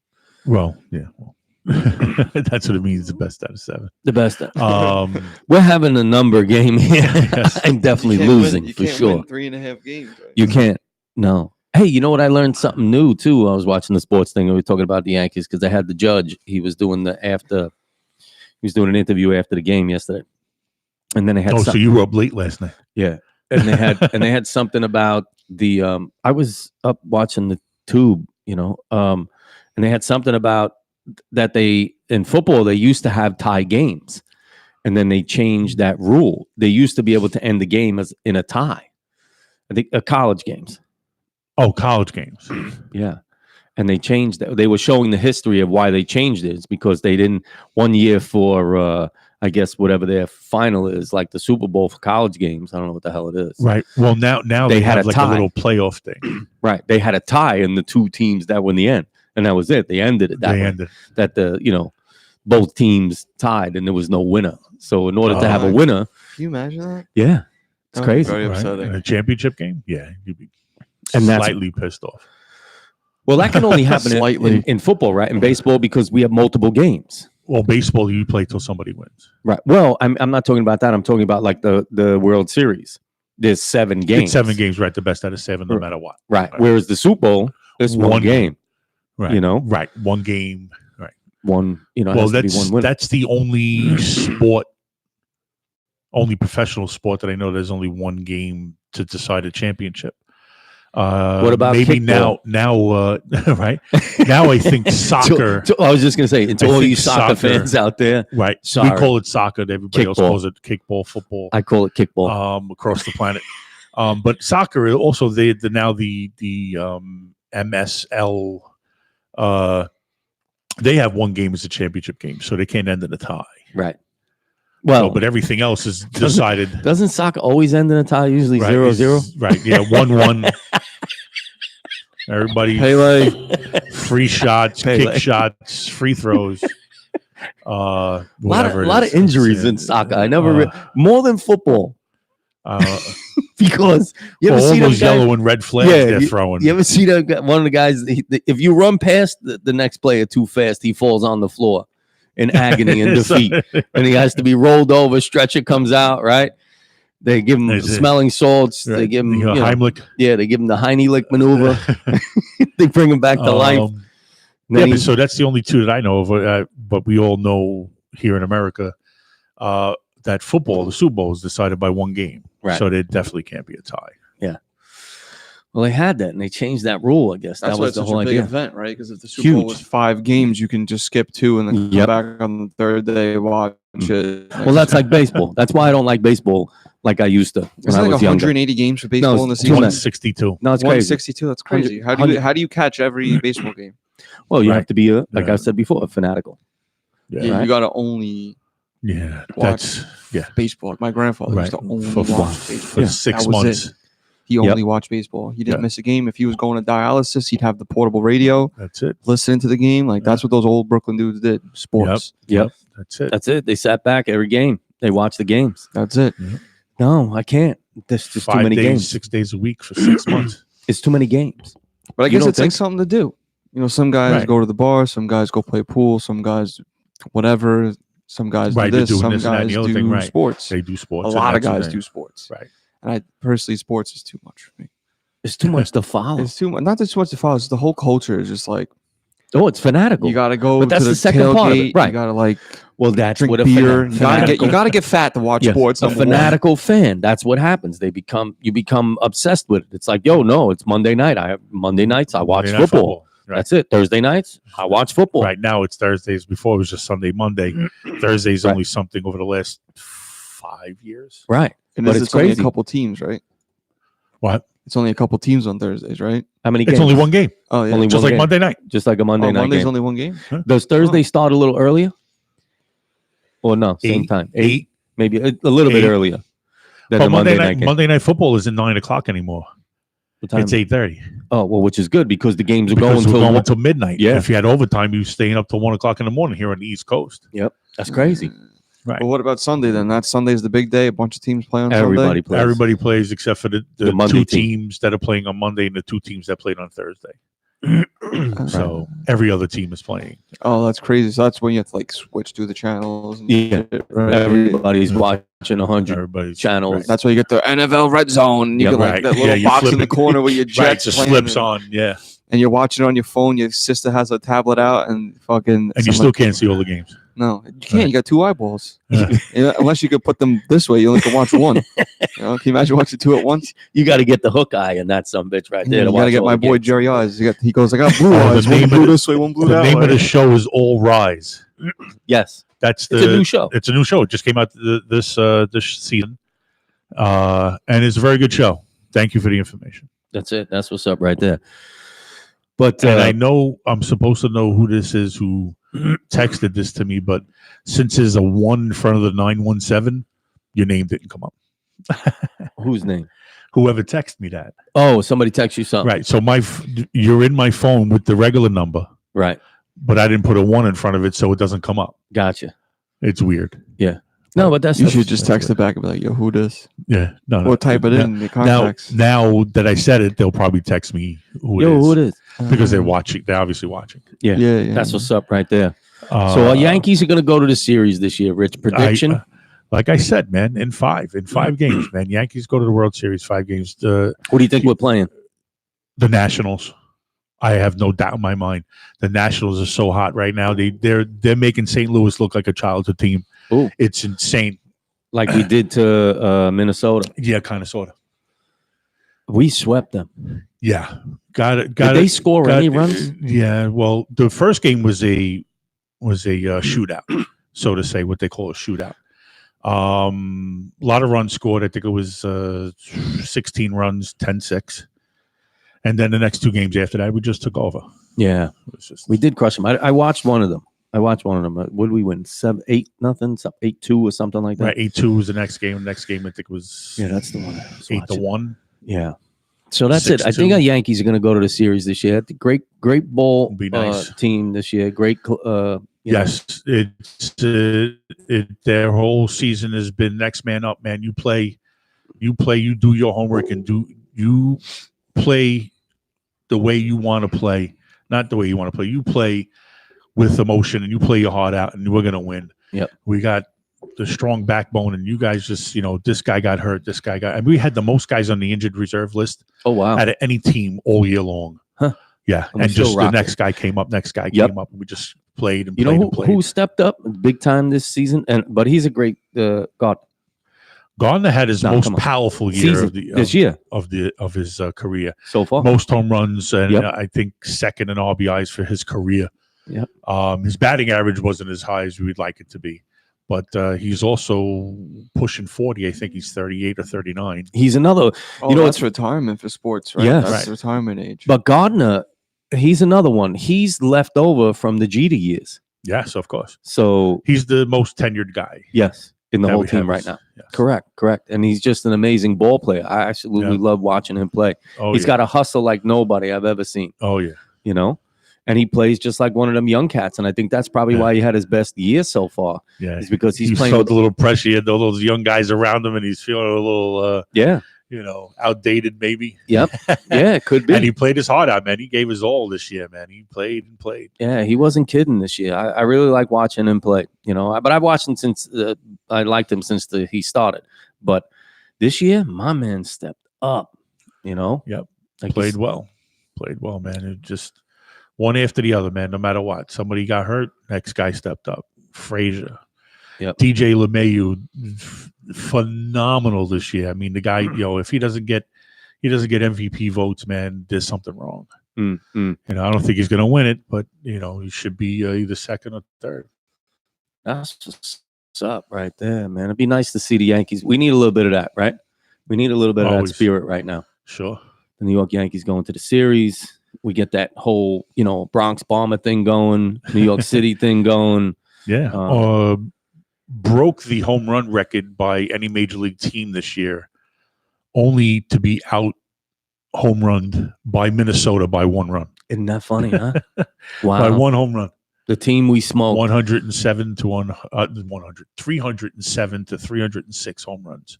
Well, yeah. Well, that's what it means. The best out of 7. The best. We're having a number game here. Yes. I'm definitely losing for sure. 3.5 games. Right? You can't. No. Hey, you know what? I learned something new too. I was watching the sports thing and we were talking about the Yankees because they had the judge. He was doing an interview after the game yesterday, and then they had. so you were up late last night. Yeah, and they had something about the. I was up watching the tube, and they had something about that they in football they used to have tie games, and then they changed that rule. They used to be able to end the game as in a tie. I think college games. Oh, college games. Yeah. And they changed that. They were showing the history of why they changed it. It's because they didn't 1 year for I guess whatever their final is, like the Super Bowl for college games. I don't know what the hell it is. Right. Well, now they had have a like tie. a little playoff thing. Right. They had a tie in the 2 teams that were in the end. And that was it. They ended it that They way. ended. That the both teams tied and there was no winner. So in order to have a winner, Can you imagine that? yeah, it's That would be crazy. very Right? upsetting. In a championship game, yeah, you'd be And that's- slightly pissed off. Well, that can only happen Slightly. in football, right? In baseball, because we have multiple games. Well, baseball, you play till somebody wins. Right. Well, I'm not talking about that. I'm talking about like the World Series. There's 7 games. It's 7 games, right? The best out of 7, no Right. matter what. Right. Whereas the Super Bowl, it's one One game. Right. You know? Right. 1 game. Right. One. You know. Well, has to be one winner. that's the only only professional sport that I know there's only 1 game to decide a championship. What about maybe kickball? now right now I think soccer. I was just gonna say, to I all think you soccer fans out there, Right. Sorry. We call it soccer. Everybody else Kickball. calls it kickball, football. I call it kickball. Across the planet. But soccer also the MSL they have 1 game as a championship game, so they can't end in a tie. Right. Well, But everything else is decided. doesn't soccer always end in a tie? Usually Right, 0-0. Right. Yeah. 1-1. Everybody Pele. free shots, Pele. kick shots, free throws. A Whatever. lot of injuries in soccer. I never more than football because you ever all see them those guys? yellow and red flags Yeah, they're throwing. You ever see that one of the guys? If you run past the next player too fast, he falls on the floor in agony and defeat, and he has to be rolled over. Stretcher comes out, right? They give him That's it. smelling salts. Right. They give him, You know, Heimlich. yeah, they give him the Heimlich maneuver. They bring him back to life. Yeah, but so that's the only 2 that I know of. But we all know here in America that football, the Super Bowl, is decided by 1 game. Right. So there definitely can't be a tie. Well, they had that, and they changed that rule. I guess That's that why was it's the such whole a big idea. event, right? Because if the Super Bowl Huge. was 5 games, you can just skip 2 and then come Yep. back on the 3rd day, watch it. Well, that's like baseball. That's why I don't like baseball like I used to when It's I like was younger. 180 games for baseball it's in the too season. much. 162. No, it's crazy. 162. That's crazy. 100. How do you catch every baseball game? Well, you Right. have to be like Yeah. I said before, a fanatical. Yeah, Right. you got to only Yeah, watch that's baseball. My grandfather used Right. to only For watch for baseball. 6 That was months. it. He Yep. only watched baseball. He didn't Yeah. miss a game. If he was going to dialysis, he'd have the portable radio, That's it. listening to the game. Like that's what those old Brooklyn dudes did. Sports. Yep. That's it. That's it. They sat back every game. They watched the games. That's it. No, I can't. There's just 5 too many days, games. 6 days a week for 6 months. It's too many games. But I You guess don't it's like think? something to do. You know, some guys Right. go to the bar, some guys go play pool, some guys whatever, some guys Right, do they're this, doing some this and that guys and the other do thing, right. sports. They do sports. A and lot of that's the guys thing. do sports. Right. And I personally, sports is too much for me. It's too much to follow. It's too much. Not just too much to follow. It's the whole culture is just like Oh, it's fanatical. you got to go But that's to the the second part of it, tailgate, right. You got to like well, that's drink what a beer. You got to fanatical- get fat to watch Yeah, sports. A number one. fanatical fan. That's what happens. You become obsessed with it. It's like, yo, no, it's Monday night. Monday nights I watch Monday Night football. Right. That's it. Thursday nights I watch football. Right now it's Thursdays. Before it was just Sunday, Monday. Thursday's Right. only something over the last 5 years. Right. And But it's it's only crazy. a couple teams, right? What? It's only a couple teams on Thursdays, right? How many It's games? only 1 game, Oh yeah. Only just one like game. Monday night. Just like a Monday night Monday's game. only one game. Does Thursday start a little earlier? Or no, same time. 8, maybe a little bit 8. earlier than But the Monday night game. Monday night football isn't 9 o'clock anymore. What time? It's 8:30. Oh, well, which is good because the games are Because going we're going until until midnight. Yeah. If you had overtime, you were staying up till 1 o'clock in the morning here on the East Coast. that's crazy. Right. Well, what about Sunday then? That Sunday's the big day. A bunch of teams play on Everybody plays. Everybody plays except for the Monday two team. teams that are playing on Monday and the 2 teams that played on Thursday. Sunday. So every other team is playing. Oh, that's crazy. So that's when you have to like switch through the channels. And Yeah. shit, right? Everybody's watching 100 Everybody's channels. Right. That's why you get the NFL Red Zone. You Yeah, get like right. that Yeah, little you box flip in the it. corner where your Right, it Jets just playing flips and- on, yeah. and you're watching it on your phone. Your sister has a tablet out and fucking. And you still can't see all the games. No, you can't. You got 2 eyeballs. Yeah. Yeah, unless you could put them this way, you only can watch one. You know, can you imagine watching 2 at once? You got to get the hook eye and that some bitch right there. You to gotta watch get all my the boy games. Jerry Eyes. He goes, I got blue Oh, the eyes. name One of blue the- this way, one blue The that name way. of the show is All Rise. Yes, That's it's a new show. It's a new show. It just came out this season, and it's a very good show. Thank you for the information. That's it. That's what's up right there. But And I know I'm supposed to know who this is who texted this to me, but since there's a 1 in front of the 917, your name didn't come up. whose name? Whoever texted me that. Oh, somebody texts you something. Right. So you're in my phone with the regular number. Right. but I didn't put a 1 in front of it so it doesn't come up. Gotcha. It's weird. No, but that's You should just text it back and be like, "Yo, who this?" Yeah, no. Or type it in the contacts. Now that I said it, they'll probably text me who it is because they're watching. They're obviously watching. Yeah. That's what's up right there. So our Yankees are going to go to the series this year. Rich, prediction? Like I said, man, in five games, man. Yankees go to the World Series, 5 games. What do you think we're playing? The Nationals. I have no doubt in my mind. The Nationals are so hot right now. They're making St. Louis look like a childhood team. Ooh. It's insane. Like we did to Minnesota. Yeah, kind of, sort of. We swept them. Yeah, got it. Did they score any runs? Yeah. Well, the first game was a shootout, so to say, what they call a shootout. A lot of runs scored. I think it was 16 runs, 10-6. And then the next 2 games after that, we just took over. Yeah, we did crush them. I watched one of them. What did we win? 7-8-0, 8-2 or something like that. Right, 8-2 was the next game. The next game, I think, was that's the one. 8-1. Yeah. So that's 6-2. it. I think our Yankees are going to go to the series this year. Great ball Be nice. team this year. Great. Yes, it's their whole season has been next man up, man. You play, you do your homework and you play the way you want to play, not the way you want to play. You play with emotion and you play your heart out, and we're gonna win. Yep. We got the strong backbone, and you guys just, this guy got hurt, this guy got, and we had the most guys on the injured reserve list. Oh wow! Out of any team all year long. Huh. Yeah, and just the next guy came up. Came up. And we just played and played. You know who stepped up big time this season, but he's a great guard. Gardner had his most powerful year this year of his career so far. Most home runs, and I think second in RBIs for his career. Yep. His batting average wasn't as high as we'd like it to be, but he's also pushing 40. I think he's 38 or 39. He's another. That's retirement for sports, right? Yes. That's retirement age. But Gardner, he's another one. He's left over from the Jeter years. Yes, of course. So he's the most tenured guy. Yes. In the whole team right now. Yes. Correct. And he's just an amazing ball player. I absolutely love watching him play. He's got a hustle like nobody I've ever seen. Oh, yeah. And he plays just like one of them young cats. And I think that's probably why he had his best year so far. Yeah. It's because he's playing. He felt a little pressure. He had all those young guys around him, and he's feeling a little, outdated maybe. Yep. Yeah, it could be. And he played his heart out, man. He gave his all this year, man. He played and played. Yeah, he wasn't kidding this year. I really like watching him play, but I've watched him since I liked him since he started. But this year, my man stepped up, Yep. Like played well, man. It just one after the other, man, no matter what. Somebody got hurt, next guy stepped up. Frazier. Yep. DJ LeMahieu, phenomenal this year. I mean, the guy, if he doesn't get MVP votes, man, there's something wrong. Mm-hmm. I don't think he's going to win it, but he should be either second or third. That's what's up right there, man. It'd be nice to see the Yankees. We need a little bit of that, right? We need a little bit of that spirit right now. Sure. The New York Yankees going to the series. We get that whole, Bronx Bomber thing going, New York City thing going. Yeah. Broke the home run record by any major league team this year, only to be out home run by Minnesota by 1 run. Isn't that funny, huh? Wow. By 1 home run. The team we smoked. 307 to 306 home runs.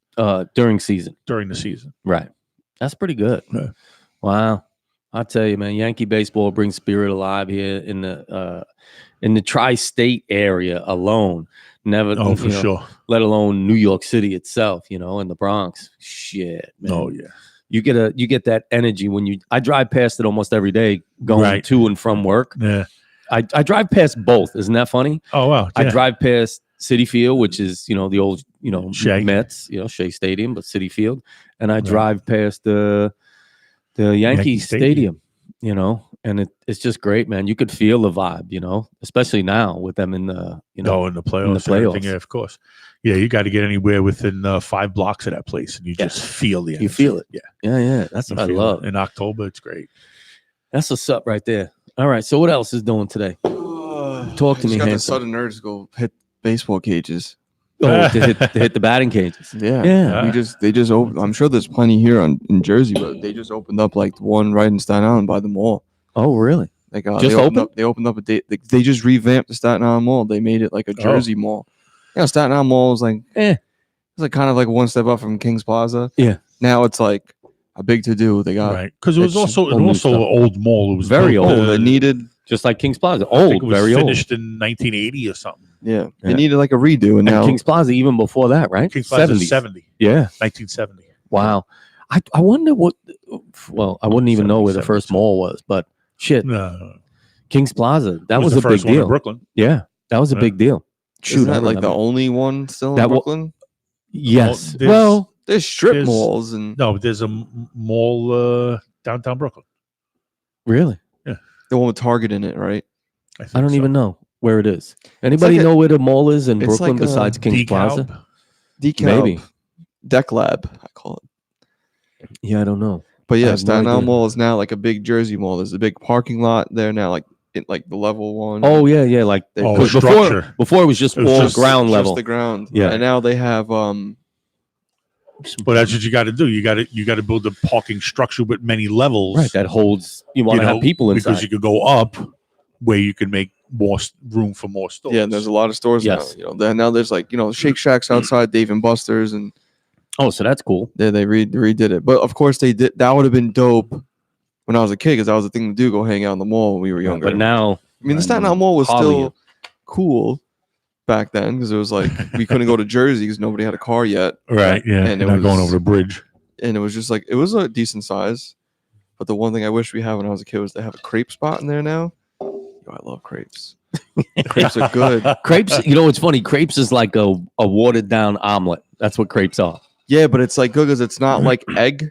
During the season. Right. That's pretty good. Yeah. Wow. I tell you, man, Yankee baseball brings spirit alive here in the tri-state area alone. Never, for sure. Let alone New York City itself, in the Bronx. Shit, man. Oh yeah. You get that energy when I drive past it almost every day going to and from work. Yeah. I drive past both. Isn't that funny? Oh wow. Yeah. I drive past Citi Field, which is the old Shea. Mets, Shea Stadium, but Citi Field, and I drive past the Yankee Stadium, and it's just great, man. You could feel the vibe, especially now with them in the in the playoffs. Yeah, of course. Yeah, you got to get anywhere within 5 blocks of that place, and you just feel the energy. You feel it. Yeah. Yeah. That's what I love. In October, it's great. That's what's up right there. All right. So what else is doing today? Talk to me, got handsome. the sudden urge to go hit baseball cages. Oh, to hit the batting cages. Yeah. They just opened. I'm sure there's plenty here in Jersey, but they just opened up like one right in Staten Island by the mall. Oh, really? Like Just opened? They opened up a date. They just revamped the Staten Island Mall. They made it like a Jersey mall. You know, Staten Island Mall was like, it's like kind of like one step up from King's Plaza. Yeah. Now it's like a big to do. They got right because it was it's also an old mall. It was Very built, old. They needed just like King's Plaza. I think Old, it was very old. finished in 1980 or something. They Yeah. needed like a redo, and now King's Plaza even before that, right? King's Plaza 70s. 70, Yeah. 1970. Wow. I wonder what. Well, I wouldn't even know where the first mall was, but shit, No, King's Plaza. That it was the a big first one in deal. Brooklyn. Yeah, that was a Yeah. big deal. Shoot, Shoot, I that like the remember. only one still in That Brooklyn. Yes. There's- Well, There's strip there's- malls and No, there's a mall downtown Brooklyn. really, the one with Target in it, right? think I don't so. even know where it is. Anybody like a- know where the mall is in it's Brooklyn like a besides King's DeKalb. Plaza? Decal, Maybe. Deck Lab, I call it. Yeah, I don't know. But I yeah, have no Staten idea. Island Mall is now like a big Jersey mall. There's a big parking lot there now, like like the level one. Oh yeah, yeah. Like They Oh, put structure. before it was just It was all just- ground just level. the ground. Yeah. and now they have But that's what you got to do. You got to build a parking structure with many levels, Right, that holds. You want to have people inside. because you could go up where you can make more room for more stores. yeah, and there's a lot of stores Yes. now. You know, now there's like Shake Shacks outside, Dave and Buster's, and Oh, so that's cool. they redid it. But of course they did. That would have been dope when I was a kid because that was the thing to do. Go hang out in the mall when we were younger. But now, I mean, the I Staten know. Island Mall was Holly- still cool back then because it was like we couldn't go to Jersey because nobody had a car yet, right. Yeah, And and it not going was- over the bridge. and it was just like it was a decent size. But the one thing I wish we had when I was a kid was they have a crepe spot in there now. Yo, I love crepes. Crepes are good. crepes. You know, it's funny. Crepes is like a watered down omelet. That's what crepes are. Yeah, but it's like good because it's not like egg.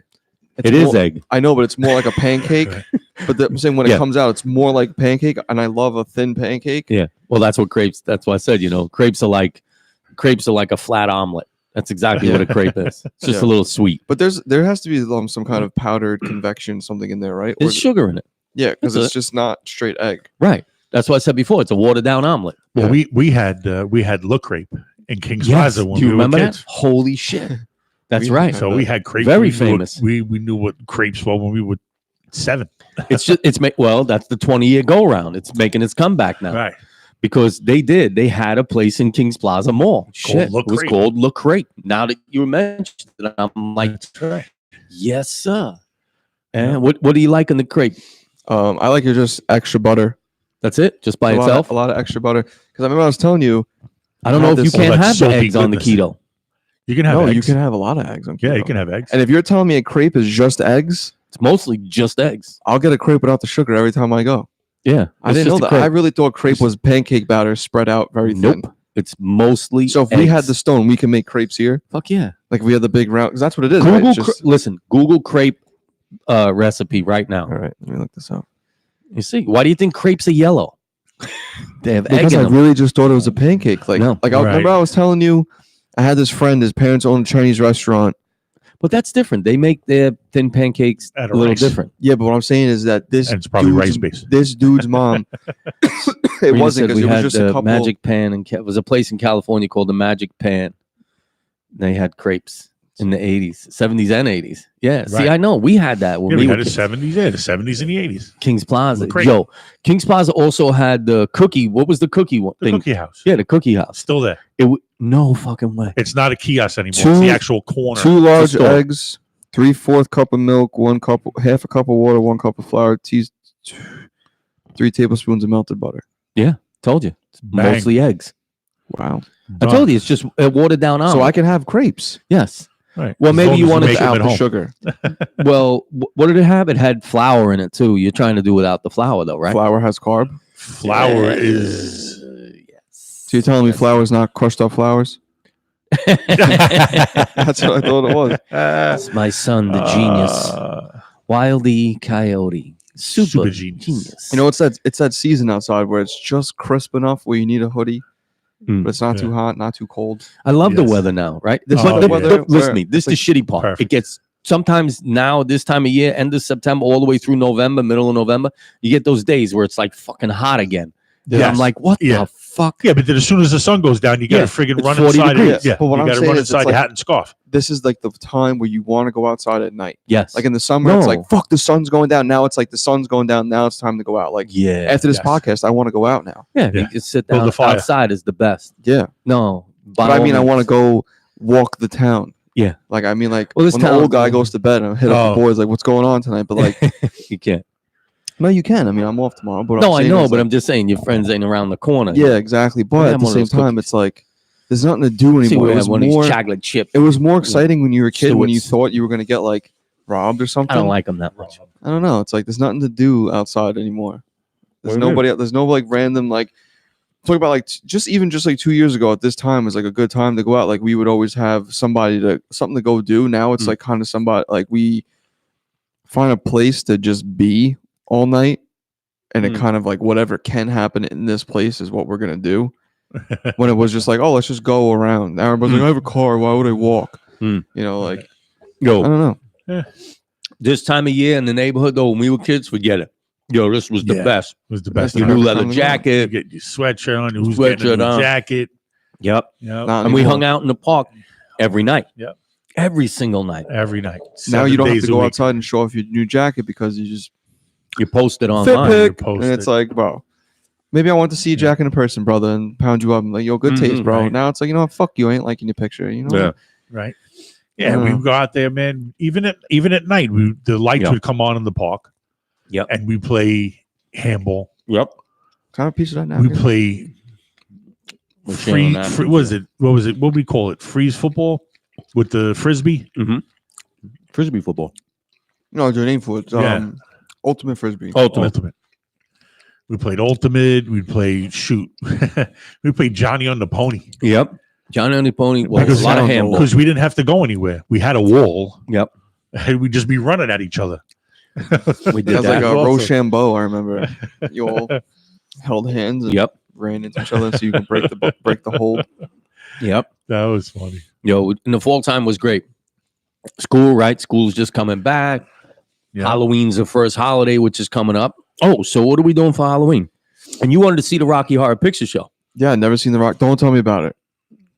It's It is more- egg. I know, but it's more like a pancake. But I'm saying when Yeah. it comes out, it's more like pancake, and I love a thin pancake. Yeah. Well, that's what crepes. That's why I said. Crepes are like a flat omelet. That's exactly what a crepe is. It's just Yeah. a little sweet. But there has to be some kind of powdered convection, something in there, right? Or There's is it- sugar in it. yeah, because That's it's just not straight egg. Right. That's what I said before. It's a watered down omelet. Well, we had Le Crepe in King's Yes. Plaza when Do you we were remember kids. that? Holy shit. That's We- right. So we had crepes. Very we knew what- famous. we knew what crepes were when we were 7. It's just well, that's the 20-year go round. It's making its comeback now. Right. Because they had a place in Kings Plaza Mall. Shit. Le It was Crepe. called Le Crepe. Now that you mentioned it, I'm like, That's right. yes, sir. And what do you like in the crepe? I like it just extra butter. That's it? Just by a itself? lot of extra butter. Because I remember I was telling you, I don't know if you this- can't Oh, that's have the salty eggs on the goodness. keto. You can have no, eggs. you can have a lot of eggs on Yeah, keto. you can have eggs. And if you're telling me a crepe is just eggs, It's mostly just eggs. I'll get a crepe without the sugar every time I go. Yeah. I it's didn't know just that. a I crepe. really thought crepe was pancake batter spread out very thin. Nope. It's mostly So if we had eggs. the stone, we can make crepes here. Fuck yeah. Like we had the big round, because that's what it is. Right? Google It's just- listen, Google crepe recipe right now. All right, let me look this up. You see, why do you think crepes are yellow? They have egg Because in I them. really just thought it was a pancake. Like, No. I Right. remember I was telling you, I had this friend. His parents owned a Chinese restaurant. But that's different. They make their thin pancakes Out a of little rice. different. Yeah, but what I'm saying is that this And it's probably dude's- rice-based. This dude's mom. it Rena wasn't said because we it was had just the a couple. Magic Pan, and it was a place in California called the Magic Pan. They had crepes in the 80s, 70s, and 80s. Yeah, see, Right. I know we had that when Yeah, we we were had the kids. 70s. Yeah, the 70s and the 80s. Kings Plaza. The crepe. Yo, Kings Plaza also had the cookie. What was the cookie one The thing? cookie house. Yeah, the cookie house. Still there. No fucking way. It's not a kiosk anymore. Two- it's the actual corner. 2 large store. eggs, 3/4 cup of milk, half a cup of water, 1 cup of flour, 3 tablespoons of melted butter. Told you, it's Bang. mostly eggs. Wow. I told you, it's just a watered down omelet. So I can have crepes yes. Right. Well, As maybe long you as wanted make to them without at the home. sugar. Well, what did it have? It had flour in it too. You're trying to do without the flour, though, right? Flour has carb. Flour is. yes. So you're telling me flour is not crushed up flowers? That's what I thought it was. That's my son, the genius, Wildy Coyote, super, Super genius. genius. You know, it's that season outside where it's just crisp enough where you need a hoodie, Mm. but it's not Yeah. too hot, not too cold. I love the Yes. weather now, right? This, Oh, the- yeah. the- listen to me. Where- This is the shitty part. It Perfect. gets sometimes now this time of year, end of September, all the way through November, middle of November. You get those days where it's like fucking hot again, And I'm Yes. like, what Yeah. the fuck? Yeah, but then as soon as the sun goes down, you got to friggin' it's run 40 inside. degrees. Yeah, But what you I'm got to saying run is it's inside like- the hat and scarf. This is like the time where you want to go outside at night. Yes. Like in the summer, it's No. like, fuck, the sun's going down. Now it's like the sun's going down. Now it's time to go out. Like yeah. after this Yes. podcast, I want to go out now. Yeah. Yeah. You can sit Build down a fire. outside is the best. Yeah. No. But I mean, I want to go walk the town. Yeah. Like, I mean, like Well, this when the town- old guy goes to bed and hit up the Oh. boys, like, what's going on tonight? But like, you can't. no, you can. I mean, I'm off tomorrow. But No, I'm I saying know, is, but like, I'm just saying your friends ain't around the corner. yeah, exactly. But have at the one of same those time, cookies. it's like there's nothing to do See, anymore. we It have was one of more. these chocolate chip. It was more exciting when you were a kid when you Stewart's. thought you were gonna get like robbed or something. I don't like them that much. I don't know. It's like there's nothing to do outside anymore. There's What do you nobody. There's no like random like. Talk about like just like 2 years ago at this time was like a good time to go out. Like we would always have something to go do. Now it's Mm. like kind of somebody like we find a place to just be all night, and it Mm. kind of like whatever can happen in this place is what we're gonna do. When it was just like, oh, let's just go around. Now everybody's like, I have a car. Why would I walk? Mm. You know, like I Yo, don't know. this time of year in the neighborhood, though, when we were kids, forget it. Yo, this was the Yeah. best. It was the best. That's Your the new perfect leather time to go out. You jacket. get your sweatshirt on. Who's Sweatshirt getting a new on. jacket? Yep. Yep. Not And we anymore. hung out in the park every night. Yep. Every single night. Every night. Now you 7 don't have days to a go week. outside and show off your new jacket because you just You posted fit online. You pick, post and it's it. like, bro, maybe I want to see a Yeah. jacket in person, brother, and pound you up. I'm like, yo, good taste, Mhm, bro. right. Now it's like, you know what? Fuck you. I ain't liking your picture. You know? Yeah. Right. Yeah, we Yeah. go out there, man. Even at night, the lights Yeah. would come on in the park. Yep. And we play handball. Yep. Can I have a piece of that now? We play We're sharing that. what was it? What was it? What we call it? Freeze football with the frisbee. Frisbee football. No, there's a name for it. Yeah. Ultimate Frisbee. Ultimate. We played ultimate. We played shoot. We played Johnny on the pony Yep. Johnny on the Pony. Well, Because a lot of sounds handball. because we didn't have to go anywhere. We had a wall. Yep. And we'd just be running at each other. We It did was like that. a Also- Rochambeau, I remember. You all held hands and Yep. ran into each other so you can break the hold. Yep. That was funny. Yo, and the fall time was great. School, right? School's just coming back. Yeah. Halloween's the first holiday, which is coming up. Oh, so what are we doing for Halloween? And you wanted to see the Rocky Horror Picture Show. Yeah, I've never seen The Rock. Don't tell me about it.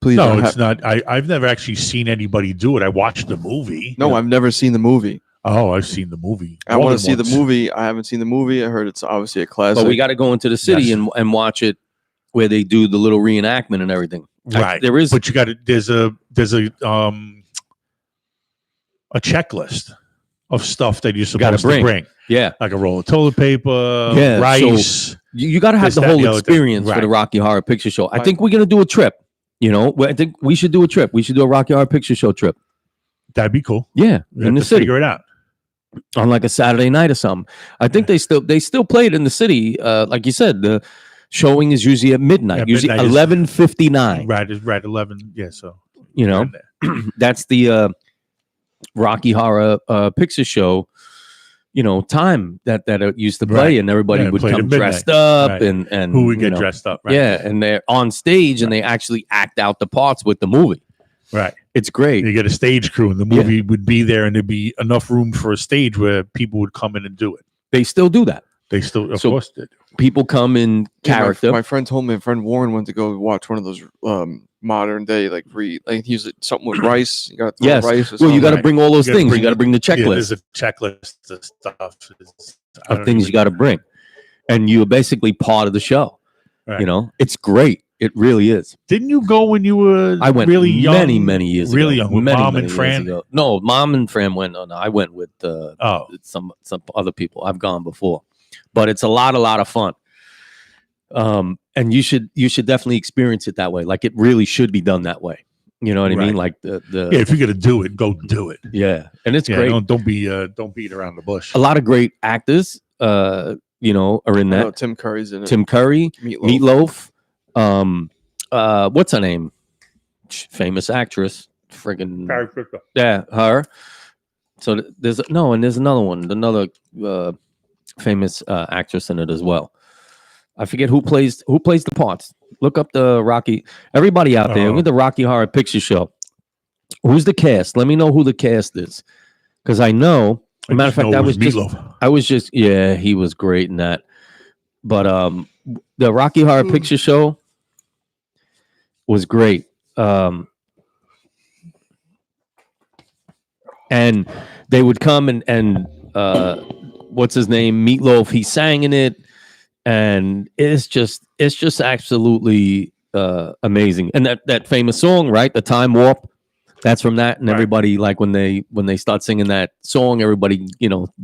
Please. No, I it's not. I've never actually seen anybody do it. I watched the movie. No, I've never seen the movie. Oh, I've seen the movie. I More want to than see the once. movie. I haven't seen the movie. I heard it's obviously a classic. But we got to go into the city Yes. and watch it where they do the little reenactment and everything. Right. There is But you got to. There's a checklist of stuff that you're Gotta supposed to bring, yeah. like a roll of toilet paper, Yeah, rice. You got to have This, the that, whole the other thing. experience for the Right. Rocky Horror Picture Show. I Right. think we're going to do a trip. You know, I think we should do a trip. We should do a Rocky Horror Picture Show trip. That'd be cool. Yeah, We in have the to city figure it out. on like a Saturday night or something. I think they still play it in the city. Like you said, the showing is usually at midnight. Yeah, Usually midnight is- 11:59. Right. It's right. 11. Yeah. So You know, around there. that's the Rocky Horror Picture Show. You know, time that it used to play, Right. and everybody Yeah, would played come at midnight. dressed up, Right. and Who would you get know, dressed up? Right. Yeah, and they're on stage and they actually act out the parts with the movie. Right. It's great. You get a stage crew, and the Yeah. movie would be there, and there'd be enough room for a stage where people would come in and do it. They still do that. They still, of So- course, did. People come in Yeah, character. My friend told me. My friend Warren went to go watch one of those modern day like he's something with rice. You got Yes. rice. Or Well, you something. got to Right. bring all those You gotta things. You bring- got to bring the Yeah, checklist there's a checklist of stuff. I of don't things even- you got to bring, and you're basically part of the show. Right. You know, it's great. It really is. Didn't you go when you were I went really young? many years really ago. young with many, Mom many and years Fran? ago. No, Mom and Fran went. No, I went with Oh, some other people. I've gone before, but it's a lot of fun. And you should definitely experience it that way. Like it really should be done that way. You know what I mean? Right. Like the yeah. If you're gonna do it, go do it. yeah, and it's Yeah, great. don't beat around the bush. A lot of great actors, you know, are in I know that. Tim Curry's in it. Tim Curry, Meatloaf. Meatloaf. What's her name? Famous actress. Friggin' yeah, her. So there's another one, another famous actress in it as well. I forget who plays the parts. Look up the Rocky. Everybody out there with the Rocky Horror Picture Show. Who's the cast? Let me know who the cast is, because I know. As a matter of fact, I was just Meatloaf. yeah, he was great in that. But the Rocky Horror Picture Show was great. And they would come and what's his name? Meatloaf, he sang in it. And it's just absolutely amazing. And that famous song, right? The Time Warp, that's from that. And Right. everybody, like when they start singing that song, everybody,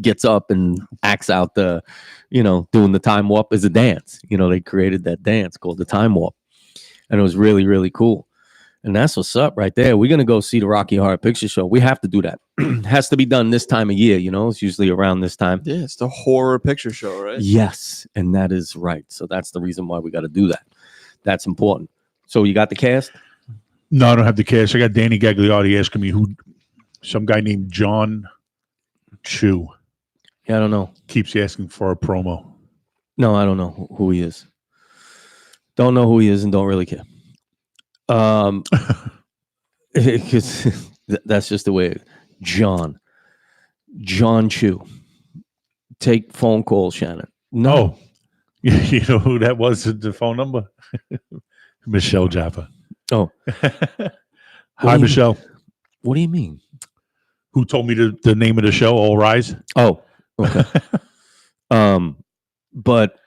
gets up and acts out the, doing the Time Warp as a dance. They created that dance called the Time Warp. And it was really, really cool. And that's what's up right there. We're going to go see the Rocky Horror Picture Show. We have to do that. Has to be done this time of year, It's usually around this time. Yeah, it's the horror picture show, right? Yes, and that is right. So that's the reason why we got to do that. That's important. So you got the cast? No, I don't have the cast. I got Danny Gagliotti asking me some guy named John Chu Yeah, I don't know. keeps asking for a promo. No, I don't know who he is. Don't know who he is and don't really care. 'Cause that's just the way it is. John Chu. Take phone call, Shannon. No. Oh, you know who that was? The phone number? Michelle Jaffa. Oh. Hi, Michelle. What do you mean? Who told me the name of the show? All Rise. Oh, okay. But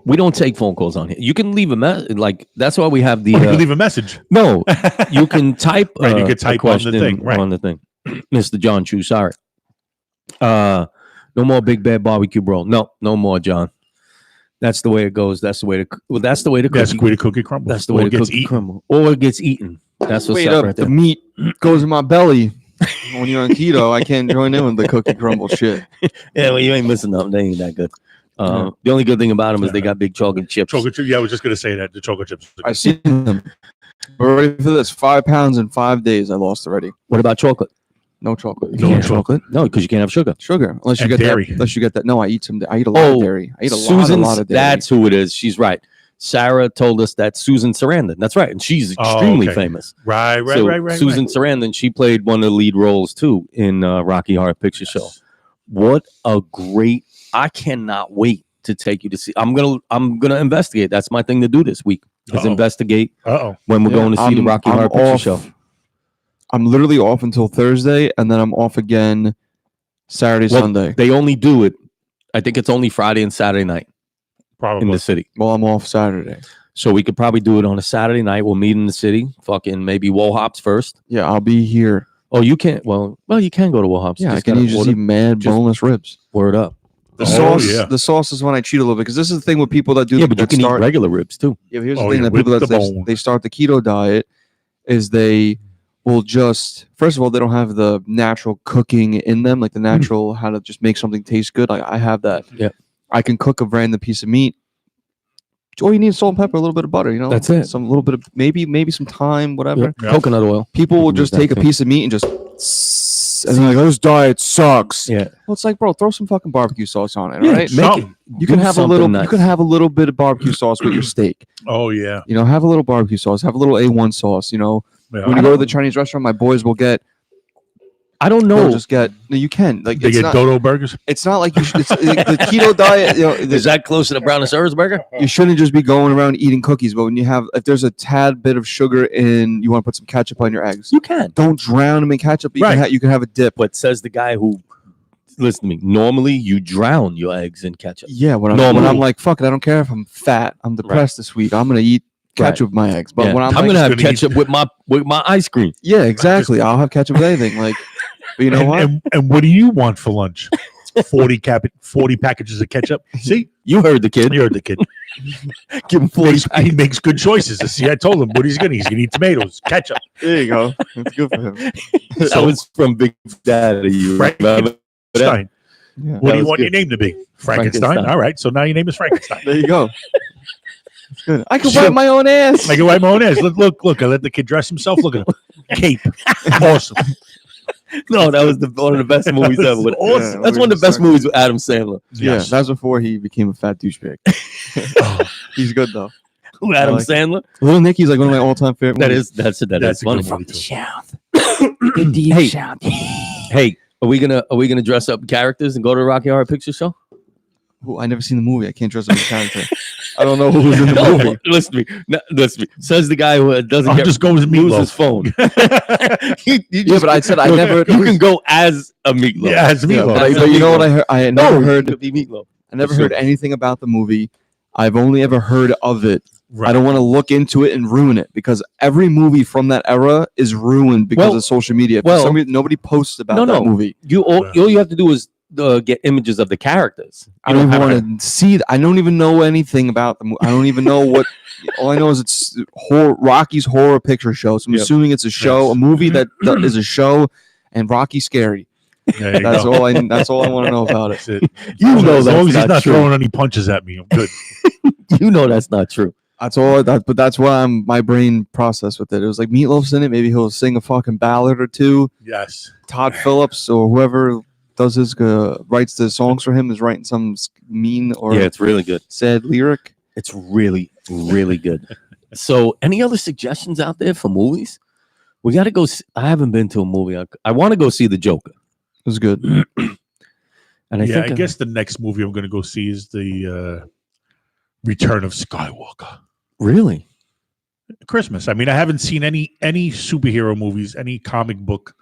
we don't take phone calls on here. You can leave a message. Like that's why we have the. You can leave a message. No, you can type. Right, you can type on the thing. Right. On the thing, Mr. John Chu. Sorry. No more Big Bad Barbecue Bro. No more, John. That's the way it goes. That's the way to. Well, that's the way to. That's the way the cookie crumbles. That's the way Or the gets cookie eaten. crumble. Or it gets eaten. That's what's Wait up up, right the there. meat goes in my belly. When you're on keto, I can't join in with the cookie crumble shit. Yeah, well, you ain't missing nothing. They ain't that good. The only good thing about them is they got big chocolate chips. Chocolate chip. Yeah, I was just gonna say that the chocolate chips. I've seen them. We're ready for this. 5 pounds in 5 days. I lost already. What about chocolate? No chocolate. No You can't have chocolate. No, because you can't have sugar. Sugar. Unless you And get dairy. that. Unless you get that. No, I eat I eat a lot of dairy. I eat a lot of dairy. That's who it is. She's right. Sarah told us that Susan Sarandon. That's right, and she's extremely okay. famous. Right. Susan Sarandon. She played one of the lead roles too in Rocky Horror Picture Show. What a great! I cannot wait to take you to see. I'm gonna investigate. That's my thing to do this week. Is investigate when we're going to see the Rocky Horror Picture Show. I'm literally off until Thursday, and then I'm off again Saturday, Sunday. They only do it. I think it's only Friday and Saturday night Probably. in the city. Well, I'm off Saturday. So we could probably do it on a Saturday night. We'll meet in the city. Fucking maybe Wohops first. Yeah, I'll be here. Oh, you can't. Well, you can go to Wohops. Yeah, I Just can gotta just order- eat mad just- boneless ribs. Word up. The Oh, sauce, yeah. the sauce is when I cheat a little bit because this is the thing with people that do. Yeah, but you that can start, eat regular ribs too. Yeah, but here's Oh, the thing yeah, that people with that the bone. they start the keto diet is they will just first of all they don't have the natural cooking in them, like the natural how to just make something taste good. I have that. Yeah. I can cook a random piece of meat. All you need is salt and pepper, a little bit of butter. You know, That's it. Some little bit of maybe some thyme, whatever. Yeah. Coconut oil. People will You can just use take a that too. piece of meat and just and they're like, "This diet sucks." Yeah. Well, it's like, bro, throw some fucking barbecue sauce on it, Yeah, right? make Something. You can do have a little. something nice. You can have a little bit of barbecue sauce with your steak. Oh yeah. You know, have a little barbecue sauce. Have a little A1 sauce. You know, Yeah. when you go to the Chinese restaurant, my boys will get. I don't They'll know. just get. No, you can. Like They it's get not. dodo burgers. It's not like you should. It's, the keto diet. You know, Is that close to the Brown and Sir's burger? you shouldn't just be going around eating cookies. But when you have, if there's a tad bit of sugar in, you want to put some ketchup on your eggs. You can. Don't drown them in ketchup. You Right. can you can have a dip. But says the guy who, listen to me, normally you drown your eggs in ketchup. Yeah, when Normally. I'm like, fuck it, I don't care if I'm fat. I'm depressed this week. I'm gonna eat ketchup with my eggs. But Yeah. when I'm I'm like, gonna have gonna eat- ketchup with my ice cream. yeah, exactly. I'll have ketchup with anything. Like, but you know and, what? And what do you want for lunch? 40 packages of ketchup. See, You heard the kid. you heard the kid. Give him 40 He makes good choices. See, I told him what he's gonna. He's gonna eat tomatoes, ketchup. There you go. That's good for him. That was from Big Daddy. You Right. remember that? Frankenstein. Yeah. What do That you was want good. your name to be? Frankenstein. Frankenstein. All right. So now your name is Frankenstein. There you go. That's good. I can Sure. wipe my own ass. I can wipe my own ass. Look. I let the kid dress himself. Look at him. Cape. Awesome. No, that was one of the best movies ever. With, Awesome. That's one of the best movies with Adam Sandler. Yeah, Yes. that's before he became a fat douchebag. He's good though. Who, Adam like- Sandler? Little Nicky's like one of my all-time favorite. That's movies. that's a good funny. movie, too. Hey, are we gonna dress up characters and go to the Rocky Horror Picture Show? Ooh, I never seen the movie. I can't dress up as a character. I don't know who's in the No, movie. listen to me. No, listen to me. Says the guy who doesn't I'll get just go with lose Meatloaf. his phone. Yeah, but I said I never. You can go as a meatloaf. Yeah, it's Yeah, Meatloaf. but you know what I heard? I had never heard. Could be meatloaf. I never heard anything about the movie. I've only ever heard of it. Right. I don't want to look into it and ruin it because every movie from that era is ruined because of social media. For some reason, nobody posts about that movie. All you have to do is get images of the characters. I don't even want to see. I don't even know anything about the movie. I don't even know what. All I know is it's Rocky's Horror Picture Show. So I'm assuming it's a show, a movie that is a show, and Rocky's scary. That's all I want to know about it. You know, as long as he's not true. throwing any punches at me, I'm good. You know that's not true. That's all. But that's what my brain processed with it. It was like Meatloaf's in it. Maybe he'll sing a fucking ballad or two. Yes. Todd Phillips or whoever does his writes the songs for him is writing some mean or it's really good. Sad lyric. It's really, really good. So, any other suggestions out there for movies? We got to go. I haven't been to a movie. I want to go see The Joker. It was good. And I guess the next movie I'm going to go see is the Return of Skywalker. Really? Christmas. I mean, I haven't seen any superhero movies, any comic book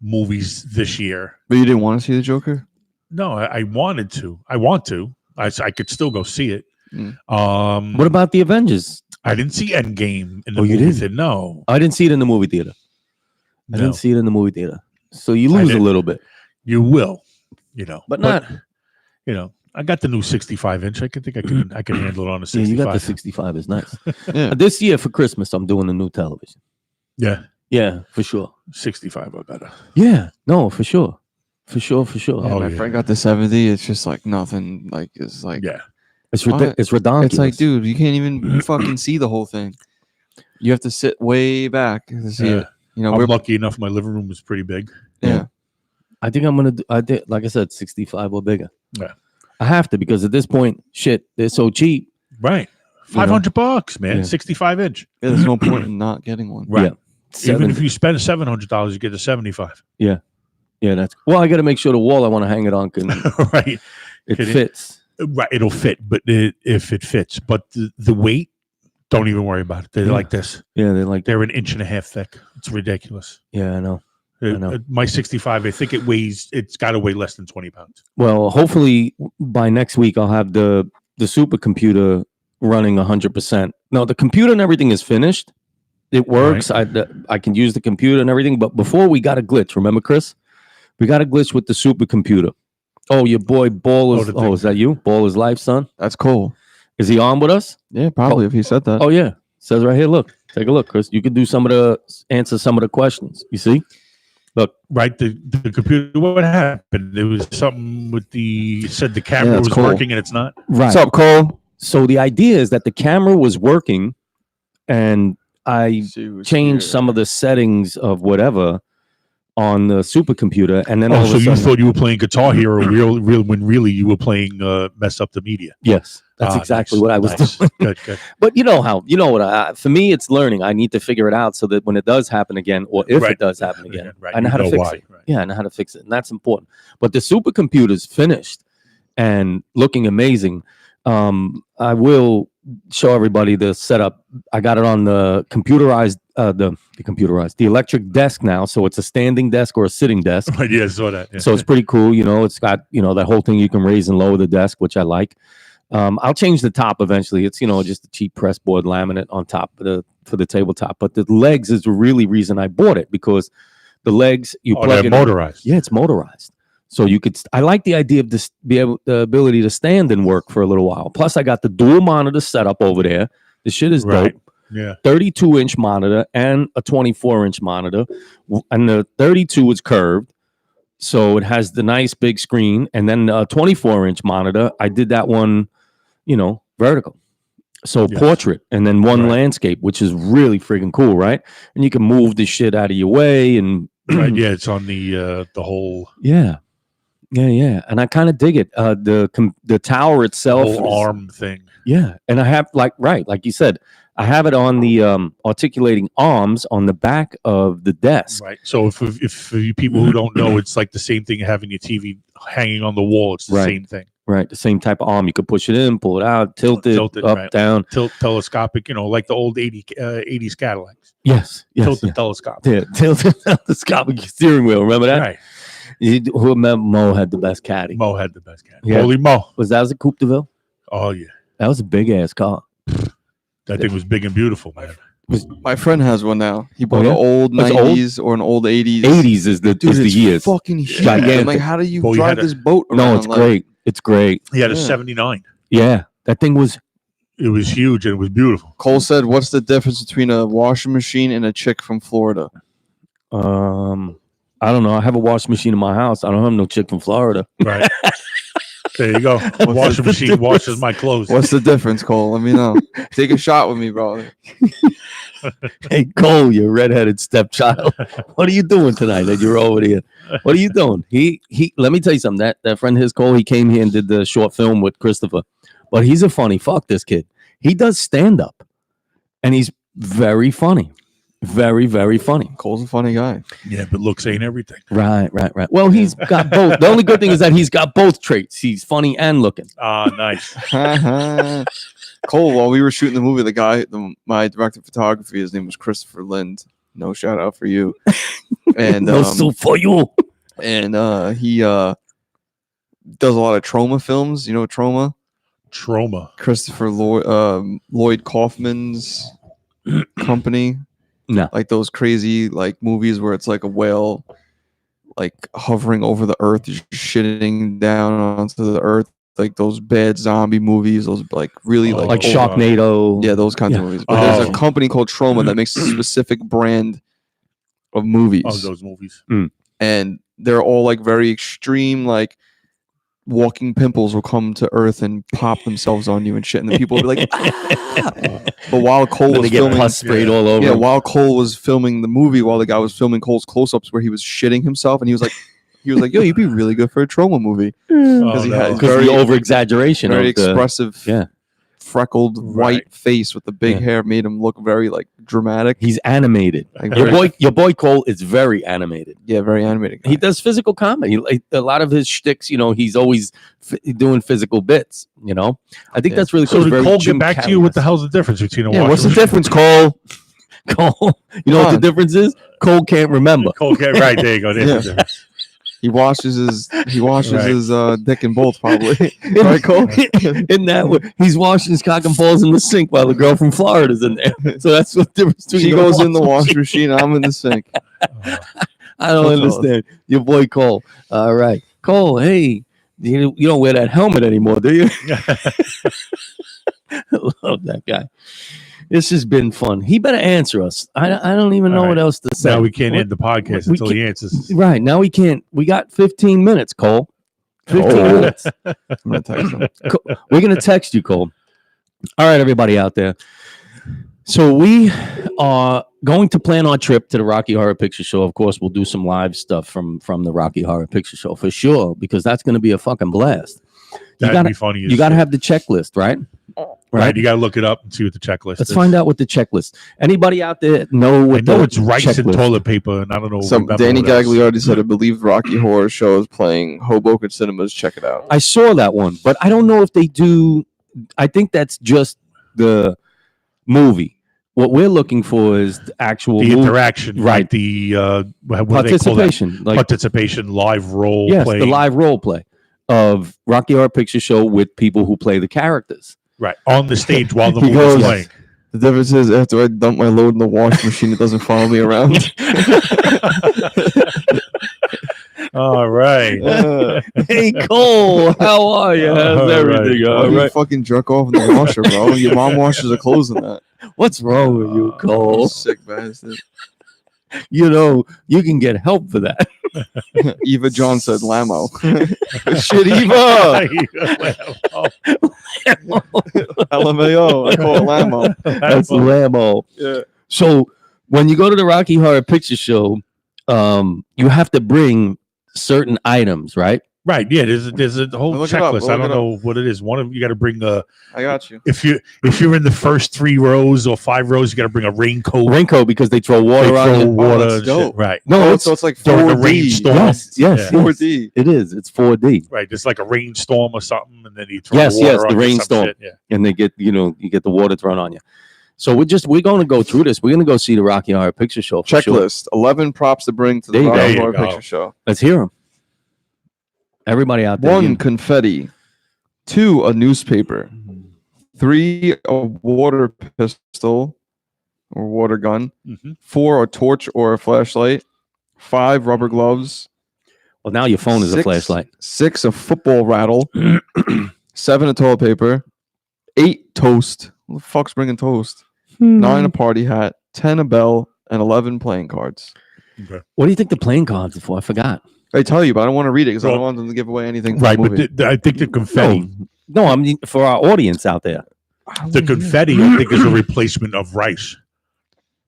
movies this year. But you didn't want to see the Joker? No, I wanted to. I want to. I could still go see it. What about the Avengers? I didn't see Endgame in the you movie didn't? theater. No. I didn't see it in the movie theater. I didn't see it in the movie theater. So you lose a little bit. You will, but not. I got the new 65-inch. I can handle it on a 65. Yeah, you got the 65. Is nice. Yeah. This year for Christmas, I'm doing a new television. Yeah. Yeah, for sure. 65. I got it. Yeah, no, for sure. For sure. Yeah, my friend got the 70. It's just like nothing. Like it's like it's redonkulous. It's like, dude, you can't even fucking see the whole thing. You have to sit way back to see it. You know, I'm lucky enough. My living room was pretty big. Yeah. I think I'm gonna do. I did, like I said, 65 or bigger. Yeah. I have to because at this point, shit, they're so cheap. Right. $500, man. Yeah. 65-inch. Yeah, there's no point in not getting one. Right. Yeah. Even if you spend $700, you get a 75. Yeah, that's well. I got to make sure the wall I want to hang it on can Right. it fits. Right. It'll fit, but if it fits, but the weight, don't even worry about it. They're like this. Yeah, They're an inch and a half thick. It's ridiculous. Yeah, I know. My 65, I think it's got to weigh less than 20 pounds. Well, hopefully by next week I'll have the supercomputer running 100%. No, the computer and everything is finished. It works. Right. I can use the computer and everything. But before we got a glitch. Remember, Chris? We got a glitch with the supercomputer. Oh, your boy Ball is. Oh, is that you? Ball is life, son. That's cool. Is he on with us? Yeah, probably if he said that. Oh yeah, says right here. Look, take a look, Chris. You can do answer some of the questions. You see? Look, right. The computer. What happened? It was something with said the camera was working and it's not. Right. What's up, Cole? So the idea is that the camera was working, and I changed some of the settings of whatever on the supercomputer, and then so you thought you were playing Guitar Hero real when really you were playing Mess Up the Media. Yes, that's exactly what I was doing. Good. But for me, it's learning. I need to figure it out so that when it does happen again, or if it does happen again, I know how to fix it. Right. Yeah, I know how to fix it, and that's important. But the supercomputer's finished and looking amazing. I will show everybody the setup. I got it on the computerized, the electric desk now. So it's a standing desk or a sitting desk. Yeah, I saw that. Yeah. So it's pretty cool. It's got, that whole thing you can raise and lower the desk, which I like. I'll change the top eventually. It's, just a cheap press board laminate on top for the tabletop. But the legs is the really reason I bought it, because the legs, you plug it motorized. Yeah, it's motorized. So you could. I like the idea of this, the ability to stand and work for a little while. Plus, I got the dual monitor setup over there. The shit is dope. Yeah, 32-inch monitor and a 24-inch monitor, and the 32 is curved, so it has the nice big screen. And then the 24-inch monitor, I did that one, vertical, so portrait, and then one landscape, which is really freaking cool, right? And you can move the shit out of your way, and yeah, it's on the whole. Yeah, and I kind of dig it. The tower itself, the whole arm thing. Yeah, and I have like you said, I have it on the articulating arms on the back of the desk. Right. So if for you people who don't know, it's like the same thing having your TV hanging on the wall. It's the same thing. Right. The same type of arm. You could push it in, pull it out, tilt it, up, right. down. Telescopic, like the old 80s Cadillacs. Yes. Tilted telescope. Yeah. Tilted telescopic steering wheel. Remember that? Right. Who remember Mo had the best caddy? Mo had the best caddy. Yeah. Holy Mo. Was a Coupe de Ville? Oh, yeah. That was a big ass car. That thing was big and beautiful, man. My friend has one now. He bought yeah? an old It's 90s or an old 80s. 80s is the Dude, years. fucking huge. Gigantic. I'm like, how do you Well, you drive had this boat around? No, it's Like, great. It's great. He had a Yeah. 79. Yeah. That thing was It was huge and it was beautiful. Cole said, "What's the difference between a washing machine and a chick from Florida?" I don't know. I have a washing machine in my house. I don't have no chick from Florida. Right. There you go. Washing machine washes my clothes. What's the difference, Cole? Let me know. Take a shot with me, bro. Hey Cole, you redheaded stepchild. What are you doing tonight that you're over here? What are you doing? He let me tell you something. That friend of his, Cole, he came here and did the short film with Christopher. But he's a funny fuck, this kid. He does stand up. And he's very funny. Very, very funny. Cole's a funny guy. Yeah, but looks ain't everything. Right. Well, he's got both. The only good thing is that he's got both traits. He's funny and looking. Ah, nice. Cole, while we were shooting the movie, my director of photography, his name was Christopher Lind. No shout out for you. And No soup for you. And he does a lot of trauma films. You know trauma? Trauma. Christopher Lloyd Kaufman's company. No. Like those crazy like movies where it's like a whale like hovering over the earth, just shitting down onto the earth. Like those bad zombie movies, those like really Like Sharknado. Yeah, those kinds of movies. But there's a company called Trauma that makes a specific brand of movies. Of those movies. And they're all like very extreme, like walking pimples will come to earth and pop themselves on you and shit. And then people will be like, ah! But while Cole was filming, pus sprayed all over. yeah, while Cole was filming the movie, while the guy was filming Cole's close-ups where he was shitting himself, and he was like, yo, you'd be really good for a trauma movie. Because he had Because the over exaggeration. very expressive, freckled Right. white face with the big hair made him look very like dramatic. He's animated. Like, Your boy Cole is very animated. yeah, very animated guy. He does physical comedy. Like, a lot of his shticks, he's always doing physical bits. I think that's really So cool. did Cole get back to you? What the hell's the difference between a washing What's the machine? difference, Cole? Cole, you know what the on. difference is? Cole can't remember. Cole, right, there you go. There's the difference. He washes his Right. his dick and balls probably. Right, Cole? In that way, he's washing his cock and balls in the sink while the girl from Florida's in there. So that's what the difference between She goes in the washing machine. I'm in the sink. I don't understand. Your boy Cole. All right, Cole. Hey, you don't wear that helmet anymore, do you? I love that guy. This has been fun. He better answer us. I don't even know All what right. else to say. Now we can't What- end the podcast we until he can't- answers. Right now we can't. We got 15 minutes, Cole. 15 Oh. minutes. I'm gonna text him. We're gonna text you, Cole. All right, everybody out there. So we are going to plan our trip to the Rocky Horror Picture Show. Of course, we'll do some live stuff from the Rocky Horror Picture Show for sure, because that's going to be a fucking blast. That'd be funny. You got to have the checklist, right? Right. You got to look it up and see what the checklist Let's is. find out what the checklist. Anybody out there know what I know the it's rice and checklist- toilet paper, and I don't know. remember Danny what else. Gagliardi said, I believe Rocky Horror Show is playing Hoboken Cinemas. Check it out. I saw that one, but I don't know if they do. I think that's just the movie. What we're looking for is the actual The movie. interaction, Right. Like the what do they call that? Participation. Like, Participation, live role yes, play. the live role play of Rocky Horror Picture Show with people who play the characters. Right. On the stage while the He movie's goes- playing. The difference is after I dump my load in the washing machine, it doesn't follow me around. All right. Hey Cole, how are you? How's All everything? right. Why All do you right. fucking jerk off in the washer, bro? Your mom washes her clothes in that. What's wrong with you, Cole? Sick bastard. You can get help for that. Eva John said Lamo. Shit, Eva. LMAO. I call it Lamo. That's Lambo. Yeah. So when you go to the Rocky Horror Picture Show, you have to bring certain items, right? Right. Yeah. There's a whole Look it up, checklist. I look don't it know what it is. One of you got to bring I got you. if you're in the first 3 rows or 5 rows, you got to bring a raincoat. Raincoat because they throw They water on throw you. water that's and shit. dope. Right. No, So it's like during a 4D. rainstorm. Yes, Yeah. 4D. it is. It's 4D. Right. It's like a rainstorm or something, and then you throw Yes, water yes, on the you, some rainstorm. shit. Yeah. And they get, you get the water thrown on you. So we're going to go through this. We're going to go see the Rocky Horror Picture Show. For sure. Checklist: 11 props to bring to the There you go. Rocky There Horror you go. Picture Show. Let's hear them. Everybody out there. 1, confetti. 2, a newspaper. 3, a water pistol or water gun. Mhm. 4, a torch or a flashlight. 5, rubber gloves. Well, now your phone is a 6, flashlight. 6, a football rattle. 7, a toilet paper. 8, toast. Who the fuck's bringing toast? 9, a party hat. 10, a bell. And 11, playing cards. Okay. What do you think the playing cards are for? I forgot. I tell you, but I don't want to read it because I Well, don't want them to give away anything. From Right. the But movie. I think the confetti, No, I mean for our audience out there. the confetti, I think is a replacement of rice.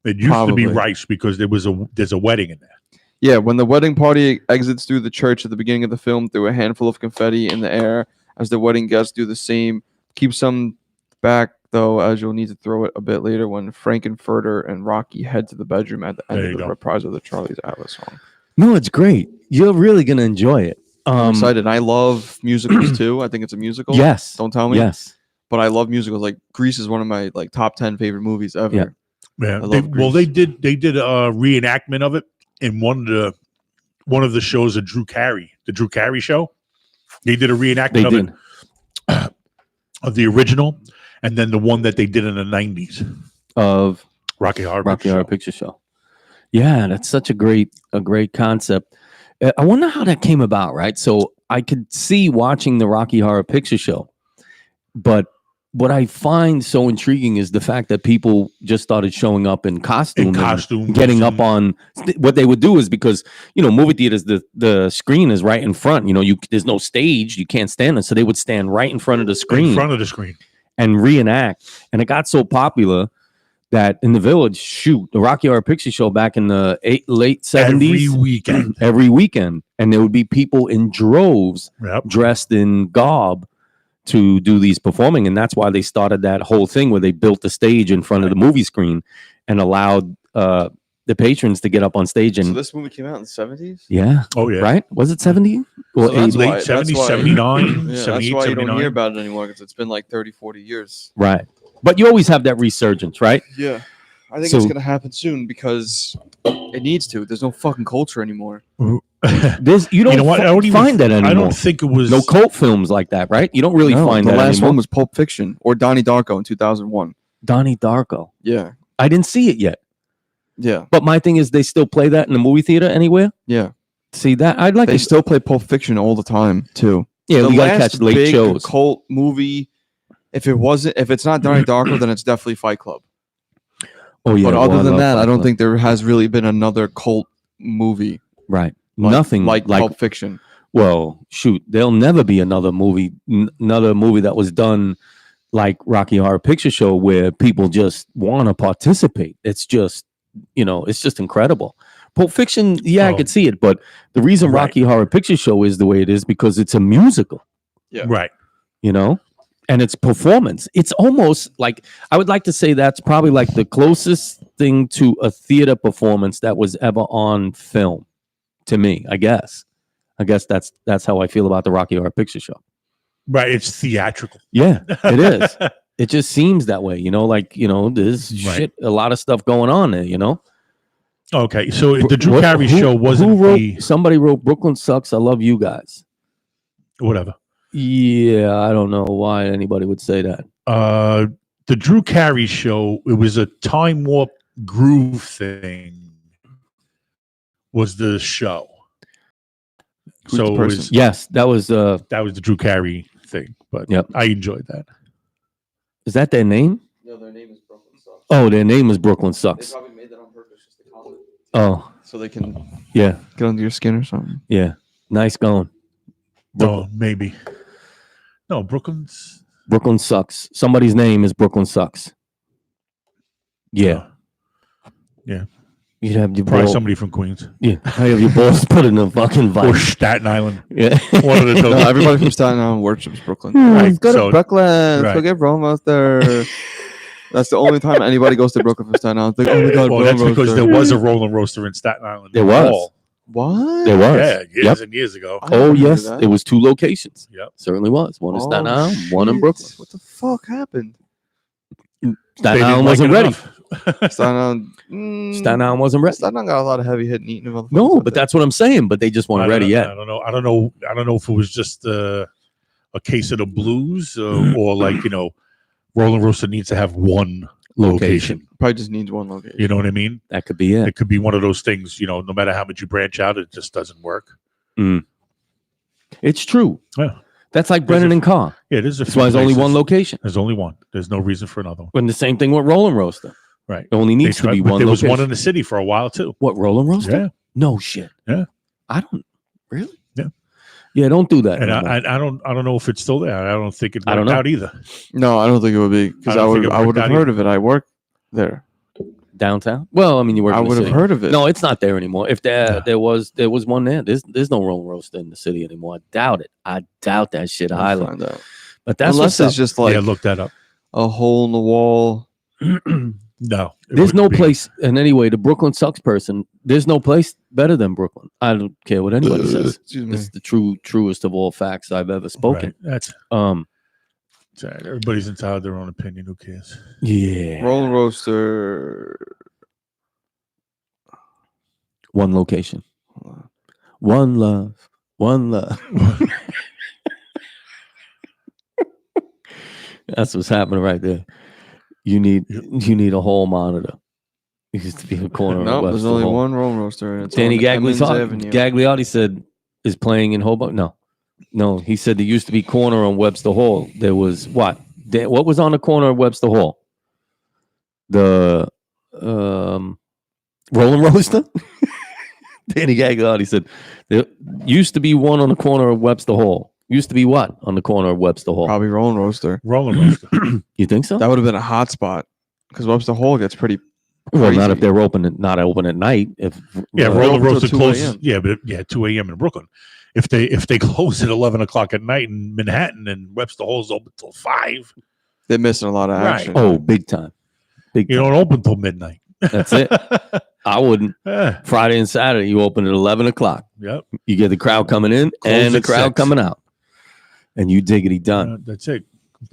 It used to be Probably. rice because there's a wedding in there. Yeah, when the wedding party exits through the church at the beginning of the film, through a handful of confetti in the air, as the wedding guests do the same. Keep some back though, as you'll need to throw it a bit later when Frankenfurter and Rocky head to the bedroom at the end There of you the go. reprise of the Charlie's Atlas song. No, it's great. You're really gonna enjoy it. I'm excited. I love musicals too. I think it's a musical. Yes. Don't tell me. Yes. But I love musicals. Like Grease is one of my like top 10 favorite movies ever. Yeah. Yeah. I love They Grease. did a reenactment of it in one of the shows of Drew Carey, the Drew Carey show. They did a reenactment They of did. it of the original, and then the one that they did in the 90s, Of Rocky Horror Rocky Picture Horror Show. Picture Show. Yeah, that's such a great concept. I wonder how that came about, right? So I could see watching the Rocky Horror Picture Show, but what I find so intriguing is the fact that people just started showing up in costume, costumes getting up and- on. What they would do is because movie theaters, the screen is right in front. There's no stage, you can't stand it, so they would stand right in front of the screen in front of the screen. and reenact. And it got so popular that in the Village, the Rocky Horror Picture Show back in the late 70s, Every weekend. and there would be people in droves Yep. dressed in garb to do these performing, and that's why they started that whole thing where they built the stage in front of the movie screen and allowed the patrons to get up on stage. So And this movie came out in the 70s? yeah, Oh yeah. right? Was it 70 or So that's 80? why- Late that's 70s, why- 79, Yeah, that's 78, why you don't 79. hear about it anymore because it's been like 30, 40 years. Right, but you always have that resurgence, right? Yeah. I think So- it's going to happen soon because it needs to. There's no fucking culture anymore. There's you don't, know what? I don't even- find that anymore. I don't think it was No cult films like that, right? You don't really No, find the that last anymore. one was Pulp Fiction or Donnie Darko in 2001. Donnie Darko. Yeah. I didn't see it yet, Yeah. but my thing is they still play that in the movie theater anywhere. Yeah. See that? I'd like They to. still play Pulp Fiction all the time too. Yeah, The you gotta last catch late big shows. cult movie, if it's not Donnie Darko, then it's definitely Fight Club. Oh yeah. But well, other than love that, I Fight don't Club. think there has really been another cult movie. Right. Like, Nothing like like. Pulp Fiction. Well, shoot, there'll never be another movie that was done like Rocky Horror Picture Show where people just want to participate. It's just, it's just incredible. Pulp Fiction, yeah, I Oh. could see it, but the reason Right. Rocky Horror Picture Show is the way it is because it's a musical, Yeah. right. and it's performance. It's almost like I would like to say that's probably like the closest thing to a theater performance that was ever on film to me, I guess. That's how I feel about the Rocky Horror Picture Show. Right. It's theatrical. Yeah, it is. It just seems that way, there's Right. shit, a lot of stuff going on there, Okay. So the Drew What- Carey who- show wasn't who wrote, the somebody wrote Brooklyn Sucks, I Love You Guys. whatever. Yeah, I don't know why anybody would say that. The Drew Carey show, it was a time warp groove thing, was the show. Who's So the it person? was, Yes, that was that was the Drew Carey thing, but Yep. I enjoyed that. is that their name? No, their name is Brooklyn Sucks. Oh, their name is Brooklyn Sucks. probably made that on purpose just to comment. Oh, So they can yeah, get under your skin or something. yeah. Nice going. No, maybe. No, Brooklyn's. Brooklyn Sucks. Somebody's name is Brooklyn Sucks. Yeah. Yeah. You'd have your Probably balls. somebody from Queens Yeah, I have your balls put in a fucking or vice. Staten Island. Yeah. One of the two. No, everybody from Staten Island worships Brooklyn. Right, Let's go so- to Brooklyn. Let's right. go get Rome roaster. That's the only time anybody goes to Brooklyn from Staten Island. It's like, oh my god, Well, Rome that's because roaster. there was a Rolling Roaster in Staten Island. There was. Mall. What? There was. Yeah, years Yep. and years ago. I Oh never knew yes, that. it was 2 locations. Yep. Certainly was. One in Staten Oh, Island, one in shit. Brooklyn. What the fuck happened? Staten They didn't Island like wasn't it ready. enough. Staten Island. Staten Island wasn't ready. Staten Island got a lot of heavy hitting eating. motherfuckers No, out but there. that's what I'm saying. But they just weren't ready yet. I don't know. I don't know if it was just a case of the blues or like, you know, Rolling Roaster needs to have one location. Probably just needs one location. You know what I mean? That could be it. It could be one of those things, you know, no matter how much you branch out, it just doesn't work. It's true. Yeah. That's like Brennan and Carr. Yeah, there's a That's few why there's only places. one location. There's only one. There's no reason for another one. And the same thing with Rolling Roaster. Right. It only needs to be But one there was location. one in the city for a while too. What, Rolling Roaster? Yeah. No shit. Yeah. I don't really. Yeah. Yeah, don't do that. And anymore. I don't know if it's still there. I don't think it I don't worked know. out either. No, I don't think it would be because I I don't think would it I would worked have out heard of it. I work there. Downtown? Well, I mean, you work. I in the would have city. heard of it. No, it's not there anymore. If Yeah. there was one there. There's no Rolling Roaster in the city anymore. I doubt it. I doubt that shit I'll highly. find out. But that's Unless what's it's just like yeah, look that up. a hole in the wall. up. No. it There's no wouldn't be. place, and anyway, the Brooklyn sucks person. There's no place better than Brooklyn. I don't care what anybody says. Excuse me. It's the truest of all facts I've ever spoken. Right. That's it's all right. Everybody's entitled to their own opinion. Who cares? Yeah. Rolling roaster. One location. One love. One love. That's what's happening right there. You need a whole monitor. It used to be a corner. No, of there's Webster only Hall. one rolling roaster, and it's Danny on Emmons Avenue. Gagliotti said is playing in Hoboken. No, he said there used to be corner on Webster Hall. There was what? What was on the corner of Webster Hall? The Rolling Roaster. Danny Gagliotti said there used to be one on the corner of Webster Hall. Used to be what on the corner of Webster Hall? Probably rolling roaster. Rolling Roaster. You think so? That would have been a hot spot because Webster Hall gets pretty. Well, not if crazy. they're not open at night. If Yeah, Well, Rolling open till Roaster 2 closes. a.m. Yeah, but 2 a.m. in Brooklyn. If they close at 11 o'clock at night in Manhattan and Webster Hall's open till 5, They're missing a lot of Right. action. oh, big time, big you time. don't open till midnight. That's it. I wouldn't. Yeah. Friday and Saturday, you open at 11 o'clock. Yep. You get the crowd coming in Close and the at crowd 6. coming out, and you diggity done. That's it.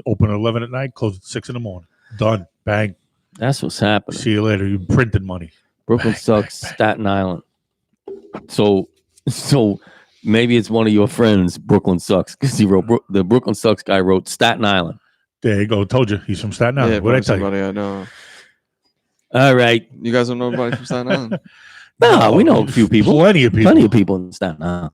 Open at 11 at night, close at 6 in the morning. Done. Bang. That's what's happening. See you later. You printed money. Brooklyn bang, sucks. bang, bang. Staten Island. So maybe it's one of your friends. Brooklyn sucks because he wrote the Brooklyn sucks guy wrote Staten Island. There you go. Told you. He's from Staten Island. Yeah, What did I probably tell you? somebody I know. All right. You guys don't know anybody from Staten Island? No, we know a few people. Plenty of people. Plenty of people in Staten Island.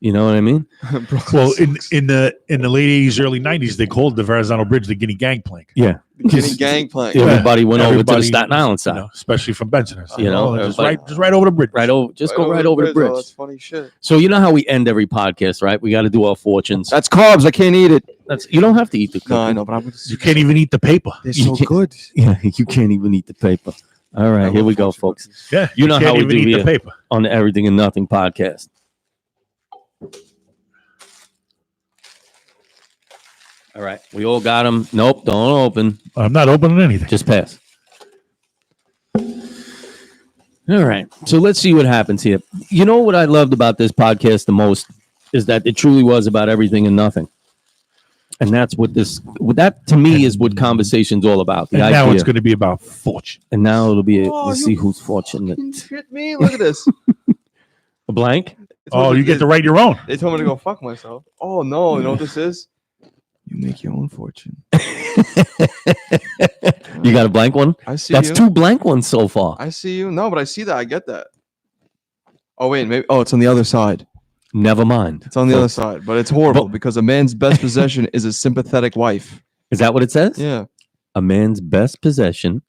You know what I mean? Brooklyn Well, sucks. in the late 80s, early 90s, they called the Verrazano Bridge the Guinea Gangplank. Yeah. Getting gangplank. Everybody went over to the Everybody, Staten Island side. You know, especially from Bensonhurst. You know, just everybody- right over the bridge. Right over, just go right over the bridge. Oh, that's funny shit. So you know how we end every podcast, right? We got to do our fortunes. That's carbs. I can't eat it. You don't have to eat the cookie. No, I know, but I'm. You can't even eat the paper. They're you so can't- good. Yeah, you can't even eat the paper. All right, I here love we go, fortune folks, cookies. Yeah, You know can't how we even do eat here. the paper. on the Everything and Nothing podcast. All right, we all got them. Nope, don't open. I'm not opening anything. Just pass. All right, so let's see what happens here. You know what I loved about this podcast the most is that it truly was about everything and nothing. And that's what that to me is what conversation's all about. The and idea. now it's going to be about fortune. And now it'll be Oh, let's you see who's fortunate. Hit me. Look at this. A blank? Oh, you get to write your own. They told me to go fuck myself. Oh no! You know what this is? You make your own fortune. You got a blank one? I see That's you. 2 blank ones so far. I see you. No, but I see that. I get that. Oh wait, maybe. Oh, it's on the other side. Never mind. It's on the other side, but it's horrible because a man's best possession is a sympathetic wife. Is that what it says? Yeah. A man's best possession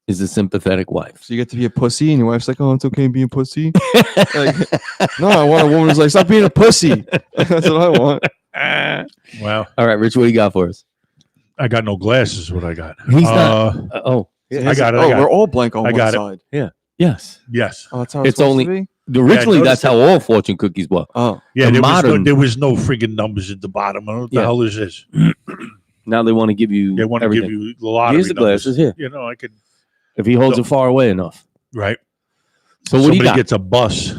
is a sympathetic wife. So you get to be a pussy, and your wife's like, "Oh, it's okay being a pussy." Like, no, I want a woman who's like, "Stop being a pussy." That's what I want. Wow. All right, Rich, what do you got for us? I got no glasses. Is what I got. He's not. Oh, So I got it. we're all blank on I one got it. side. Yes. Yes. Oh, that's how It's supposed only- to be? Originally, notice that's how all fortune cookies were. Oh, Yeah, The there was modern- no friggin' numbers at the bottom. I don't know what the Yeah. hell is this. Now they want to give you They want to everything. give you a lot Here's of the glasses here. You know, I could If he holds No. it far away enough. right. So what do you Somebody got? gets a bus,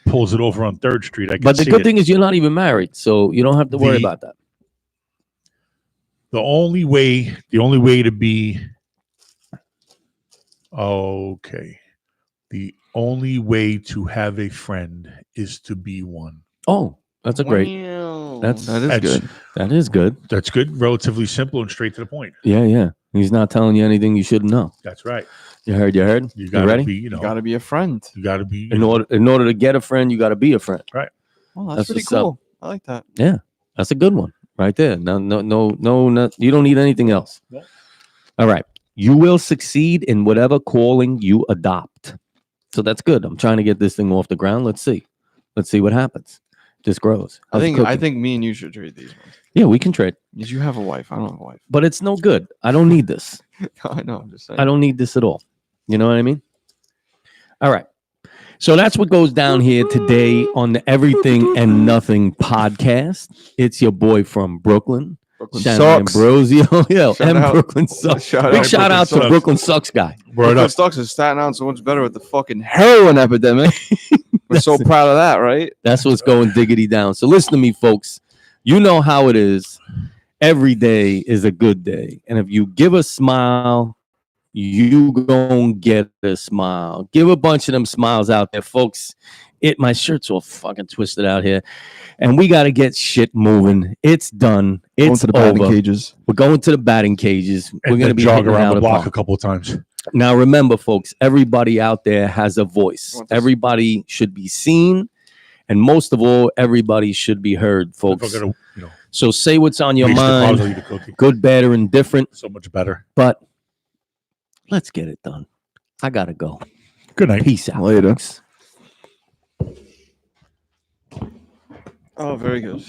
pulls it over on 3rd Street. I can But the see good it. thing is you're not even married, so you don't have to worry The- about that. The only way to be okay. The only way to have a friend is to be one. Oh, that's a great. that is That's- good. That is good. That's good. Relatively simple and straight to the point. Yeah. He's not telling you anything you shouldn't know. That's right. You heard. You You gotta ready? be, You got to be a friend. you gotta be In order to get a friend, you got to be a friend. Well, that's That's pretty what's up. cool. I like that. That's a good one right there. No, you don't need anything else. No. All right. You will succeed in whatever calling you adopt. So that's good. I'm trying to get this thing off the ground. Let's see what happens. This grows. I How's it think cooking? me and you should trade these ones. Yeah, we can trade, Because you have a wife. I don't have a wife. but it's no good. I don't need this. I know. I'm just saying. I don't need this at all. You know what I mean? All right. So that's what goes down here today on the Everything and Nothing podcast. It's your boy from Brooklyn, Brooklyn Shannon sucks. Ambrosio. Yeah, Shout and out. Brooklyn sucks. Shout Big out. shout out to Sucks. Brooklyn Sucks guy. Word Brooklyn up. sucks is Staten Island so much better with the fucking heroin epidemic. We're so That's- proud of that, right? That's what's going diggity down. So listen to me, folks. You know how it is. Every day is a good day. And if you give a smile, you gonna get a smile. Give a bunch of them smiles out there, folks. My shirt's all fucking twisted out here. And we got to get shit moving. It's done. Going It's to the batting over. cages. We're going to the batting cages. We're And going to then be jog hitting it around out the of block park. a couple of times. Now, remember, folks, everybody out there has a voice. Want this? Everybody should be seen. And most of all, everybody should be heard, If folks. I'm gonna, So say what's on your waste the mind, cause, I'll eat a cookie. good, bad, or indifferent. So much better. But let's get it done. I got to go. Good night. Peace out. Later. Folks. Oh, very good.